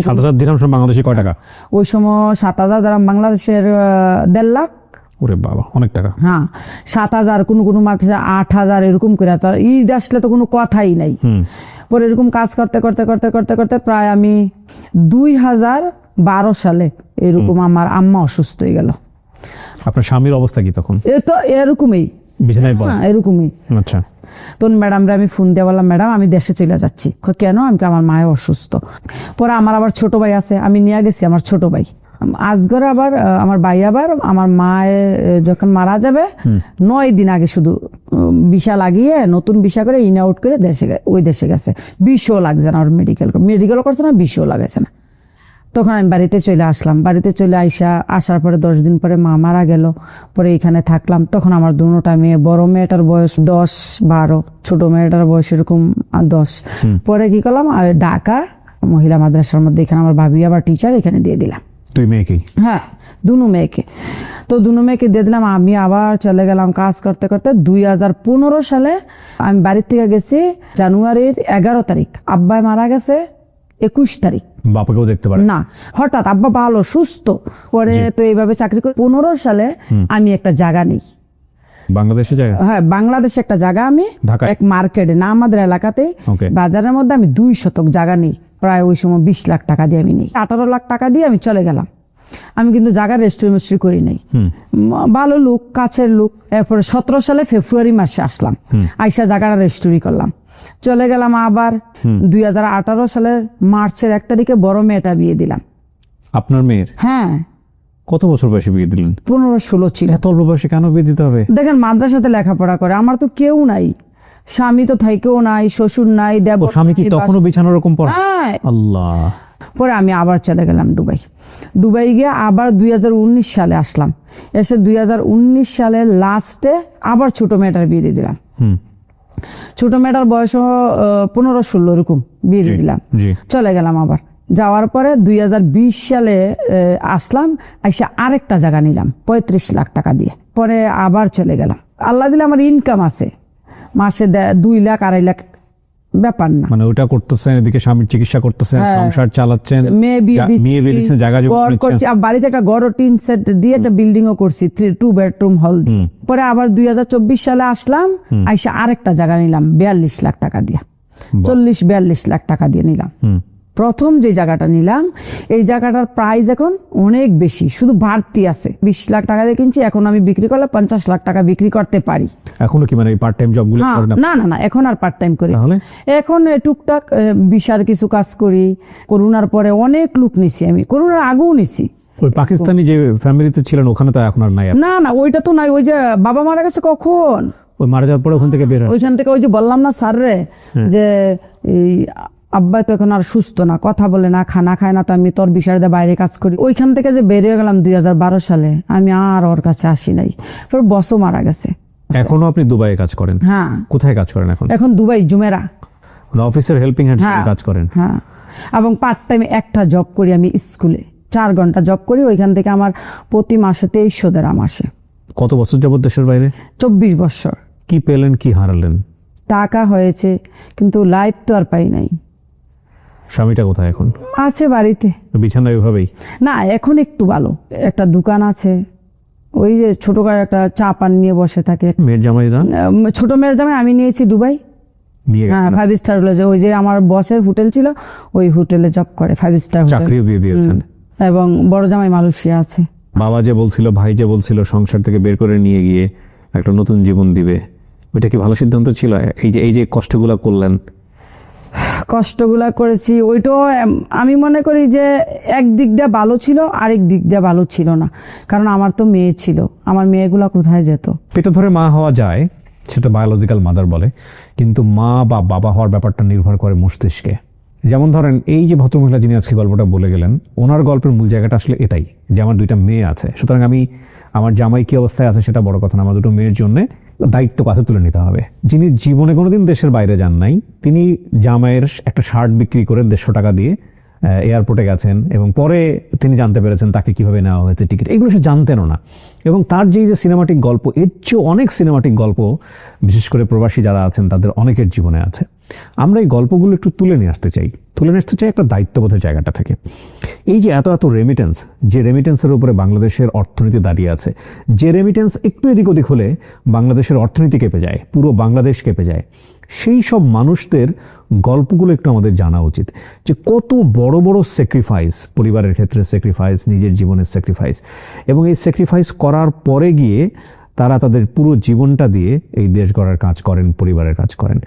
7,000 দিরহাম বাংলাদেশে কয় টাকা? ওই সময় 7,000 দিরাম বাংলাদেশের 1.5 লাখ। ওরে বাবা, অনেক টাকা। হ্যাঁ, 7,000, কোনো মাসে 8,000 এরকম করে। তো ঈদ আসলে তো কোনো কথাই নাই। পরে এরকম কাজ করতে করতে করতে করতে করতে প্রায় আমি 2012 সালে এরকম আমার আম্মা অসুস্থ হয়ে গেল। আপনার স্বামীর অবস্থা কি তখন? এ তো এরকমই, বিছানায় পড়া? এরকমই। আচ্ছা। তখন ম্যাডামরা আমি ফোন দিয়ে বললাম, ম্যাডাম আমি দেশে চলে যাচ্ছি। কেন? আমি আমার মায়ের অসুস্থ। পরে আমার আবার ছোট ভাই আছে, আমি নিয়ে গেছি আমার ছোট ভাই আজগর। আবার আমার ভাই আবার আমার মায়ে যখন মারা যাবে 9 দিন আগে শুধু ভিসা লাগিয়ে, নতুন ভিসা করে ইন আউট করে ওই দেশে গেছে। বিষও লাগছে না, ওর মেডিকেল করছে না, বিষও লাগাইছে না। তখন আমি বাড়িতে চলে আসলাম। বাড়িতে চলে আসার পরে 10 দিন পরে মা মারা গেল। পরে এখানে থাকলাম। তখন আমার দুটোটা মেয়ে, বড় মেয়েটার বয়স 10-12, ছোট মেয়েটার বয়স এরকম 10। পরে কি করলাম, ঢাকা মহিলা মাদ্রাসার মধ্যে এখানে আমার ভাবি আবার টিচার, এখানে দিয়ে দিলাম। তুই মেয়েকে? হ্যাঁ, দুনো মেয়েকে। তো দুনো মেয়েকে দিয়ে দিলাম। আমি আবার চলে গেলাম কাজ করতে করতে। 2015 সালে আমি বাড়ির থেকে গেছি জানুয়ারির 11 তারিখ। আব্বাই মারা গেছে 21 তারিখ। বাবাকেও দেখতে পারে না, হঠাৎ আব্বা ভালো সুস্থ। পরে তো এইভাবে চাকরি করে 15 সালে আমি একটা জায়গা নিই বাংলাদেশে। জায়গা? হ্যাঁ, বাংলাদেশে একটা জায়গা আমি এক মার্কেটে, না আমাদের এলাকাতে, বাজারের মধ্যে আমি 2 শতক জায়গা নিই। প্রায় ওই সময় 20 লাখ টাকা দিয়ে আমি নিই। 18 লাখ টাকা দিয়ে আমি চলে গেলাম। আমি কিন্তু জায়গার রেজিস্ট্রি করি নাই। ভালো লোক, কাছের লোক। এরপরে 17 সালে ফেব্রুয়ারি মাসে আসলাম, আইসা জায়গাটা রেজিস্ট্রি করলাম, চলে গেলাম। আবার 2018 সালের মার্চের 1 তারিখে বড় মেয়েটা বিয়ে দিলাম। আপনার মেয়ের? হ্যাঁ। কত বছর বয়সে বিয়ে দিলেন? 15-16 ছিল। এত অল্প বয়সে কেন বিয়ে দিতে হবে? দেখেন, মাদ্রাসাতে লেখাপড়া করে, আমার তো কেউ নাই, স্বামী তো থাইকেও নাই, শ্বশুর নাই, দেবর। স্বামী কি তখনও বিছানার এরকম পড়া? হ্যাঁ। আল্লাহ। পরে আমি আবার চলে গেলাম দুবাই গিয়ে আবার 2019 সালে আসলাম। এসে 2019 সালের লাস্টে আবার ছোট মেয়েটার বিয়ে দিয়ে দিলাম। ছোট মেয়েটার বয়স 15-16 এরকম বিয়ে দিয়ে দিলাম। চলে গেলাম। আবার যাওয়ার পরে 2020 সালে আসলাম, এসে আরেকটা জায়গা নিলাম 35 লাখ টাকা দিয়ে। পরে আবার চলে গেলাম। আল্লাহ দিলে আমার ইনকাম আছে, মাসে 2 লাখ 2.5 লাখ, ব্যাপার না। মানে ওটা করতেছেন, এদিকে স্বামীর চিকিৎসা করতেছেন, সংসার চালাচ্ছেন, মেয়ে বিয়ে দিচ্ছি, জায়গা জমি করছি। বাড়িতে একটা গড় টিন সেট দিয়ে একটা বিল্ডিং ও করছি, 2 বেডরুম হল দিয়ে। পরে আবার 2024 সালে আসলাম, আইসা আরেকটা জায়গা নিলাম 42 লাখ টাকা দিয়ে। 40-42 লাখ টাকা দিয়ে নিলাম। প্রথম যে জায়গাটা নিলাম, এই জায়গাটার প্রাইস এখন অনেক বেশি, শুধু বাড়তি আছে। 20 লাখ টাকা দিয়ে কিনছি, এখন আমি বিক্রি করলে 50 লাখ টাকা বিক্রি করতে পারি। এখনো কি মানে পার্ট টাইম জব গুলো করেন? না, এখন আর পার্ট টাইম করি। এখন টুকটাক বিশার কিছু কাজ করি। করোনার পরে অনেক লোক নিছি, আমি করোনার আগেও নিছি। ওই পাকিস্তানি যে ফ্যামিলিতে ছিলেন ওখানে তো এখন আর নাই? না, ওইটা তো নাই। ওই যে বাবা মারা গেছে কখন, ওই মারা যাওয়ার পরে ওখান থেকে বের হয়। ওইখান থেকে ওই যে বললাম না স্যার রে, যে এই আব্বা তো এখন আর সুস্থ না, কথা বলে না, খানা খায় না, তো আমি তোর বিষয়ে বাইরে কাজ করি। ওইখান থেকে যে বেরিয়ে গেলাম 2012 সালে, আমি আর ওর কাছে আসি নাই। পরে বসও মারা গেছে। এখনো আপনি দুবাইয়ে কাজ করেন? হ্যাঁ। কোথায় কাজ করেন এখন? এখন দুবাই জুমেরা, মানে অফিসের হেল্পিং হ্যান্ড কাজ করেন? হ্যাঁ। এবং পার্ট টাইমে একটা জব করি আমি স্কুলে, 4 ঘন্টা জব করি। ওইখান থেকে আমার প্রতি মাসে 2300 দিরহাম আসে। কত বছর যাবত দেশের বাইরে? 24 বছর। কি পেলেন, কি হারালেন? টাকা হয়েছে, কিন্তু লাইফ তো আর পাই নাই। স্বামীটা কোথায় এখন? আছে বাড়িতে, বিছানায় ওইভাবেই? না, এখন একটু ভালো। একটা দোকান আছে, ওই যে ছোটখাটো একটা চা পান নিয়ে বসে থাকে। মেয়ের জামাই না? ছোট মেয়ের জামাই আমি নিয়েছি দুবাই। হ্যাঁ, 5 স্টার হোটেলে। ওই যে আমার বসের হোটেল ছিল, ওই হোটেলে জব করে, 5 স্টার হোটেল। চাকরিও দিয়ে দিয়েছেন। এবং বড় জামাই মালয়েশিয়া আছে। বাবা যে বলছিল, ভাই যে বলছিল সংসার থেকে বের করে নিয়ে গিয়ে একটা নতুন জীবন দিবে, ওইটা কি ভালো সিদ্ধান্ত ছিল? এই যে কষ্টগুলো করলেন, কষ্টগুলা করেছি, ওইটাও আমি মনে করি যে এক দিক দিয়ে ভালো ছিল, আরেক দিক দিয়ে ভালো ছিল না। কারণ আমার তো মেয়ে ছিল, আমার মেয়েগুলা কোথায় যেত? পেটে ধরে মা হওয়া যায়, সেটা বায়োলজিক্যাল মাদার বলে, কিন্তু মা বা বাবা হওয়ার ব্যাপারটা নির্ভর করে মস্তিষ্কে। যেমন ধরেন এই যে ভদ্রমহিলা যিনি আজকে গল্পটা বলে গেলেন, ওনার গল্পের মূল জায়গাটা আসলে এটাই যে আমার 2টা মেয়ে আছে, সুতরাং আমি আমার জামাই কী অবস্থায় আছে সেটা বড় কথা না, আমার 2টো মেয়ের জন্য দায়িত্ব কাঁধে তুলে নিতে হবে। যিনি জীবনে কোনোদিন দেশের বাইরে যান নাই, তিনি জামাইয়ের একটা শার্ট বিক্রি করে 150 টাকা দিয়ে এয়ারপোর্টে গেছেন এবং পরে তিনি জানতে পেরেছেন তাকে কিভাবে নেওয়া হয়েছে টিকিট, এগুলো সে জানতেনও না। এবং তার যে সিনেমাটিক গল্প, এর চেয়ে অনেক সিনেমাটিক গল্প বিশেষ করে প্রবাসী যারা আছেন তাদের অনেকের জীবনে আছে। আমরা এই গল্পগুলো একটু তুলে নিয়ে আসতে চাই একটা দায়িত্ববোধের জায়গাটা থেকে। এই যে এত এত রেমিটেন্স, যে রেমিটেন্সের উপরে বাংলাদেশের অর্থনীতি দাঁড়িয়ে আছে, যে রেমিটেন্স একটু এদিক ওদিক হলে বাংলাদেশের অর্থনীতি কেঁপে যায়, পুরো বাংলাদেশ কেঁপে যায়, সেই সব মানুষদের গল্পগুলো একটু আমাদের জানা উচিত যে কত বড় বড় স্যাক্রিফাইস, পরিবারের ক্ষেত্রে স্যাক্রিফাইস, নিজের জীবনের স্যাক্রিফাইস, এবং এই স্যাক্রিফাইস করার পরে গিয়ে তারা তাদের পুরো জীবনটা দিয়ে এই দেশ গড়ার কাজ করেন, পরিবারের কাজ করেন,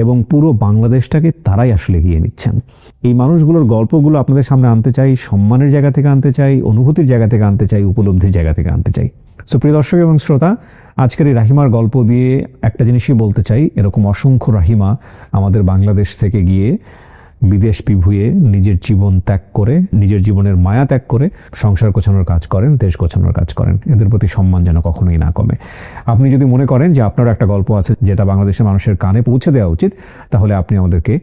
এবং পুরো বাংলাদেশটাকে তারাই আসলে এগিয়ে নিচ্ছেন। এই মানুষগুলোর গল্পগুলো আপনাদের সামনে আনতে চাই, সম্মানের জায়গা থেকে আনতে চাই, অনুভূতির জায়গা থেকে আনতে চাই, উপলব্ধির জায়গা থেকে আনতে চাই। সো প্রিয় দর্শক এবং শ্রোতা, আজকের এই রাহিমার গল্প দিয়ে একটা জিনিসই বলতে চাই, এরকম অসংখ্য রাহিমা আমাদের বাংলাদেশ থেকে গিয়ে বিদেশ বিভুঁয়ে নিজের জীবন ত্যাগ করে, নিজের জীবনের মায়া ত্যাগ করে সংসার গোছানোর কাজ করেন, দেশ গোছানোর কাজ করেন। এদের প্রতি সম্মান যেন কখনোই না কমে। আপনি যদি মনে করেন যে আপনারও একটা গল্প আছে যেটা বাংলাদেশের মানুষের কানে পৌঁছে দেওয়া উচিত, তাহলে আপনি আমাদেরকে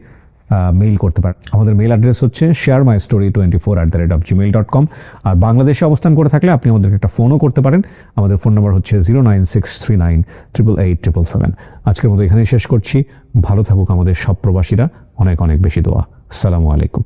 মেইল করতে পারেন। আমাদের মেইল অ্যাড্রেস হচ্ছে sharemystory24@gmail.com। আর বাংলাদেশে অবস্থান করে থাকলে আপনি আমাদেরকে একটা ফোনও করতে পারেন। আমাদের ফোন নাম্বার হচ্ছে 09639888777। আজকের মতো এখানেই শেষ করছি। ভালো থাকুক আমাদের সব প্রবাসীরা। অনেক অনেক বেশি দোয়া। আসসালামু আলাইকুম।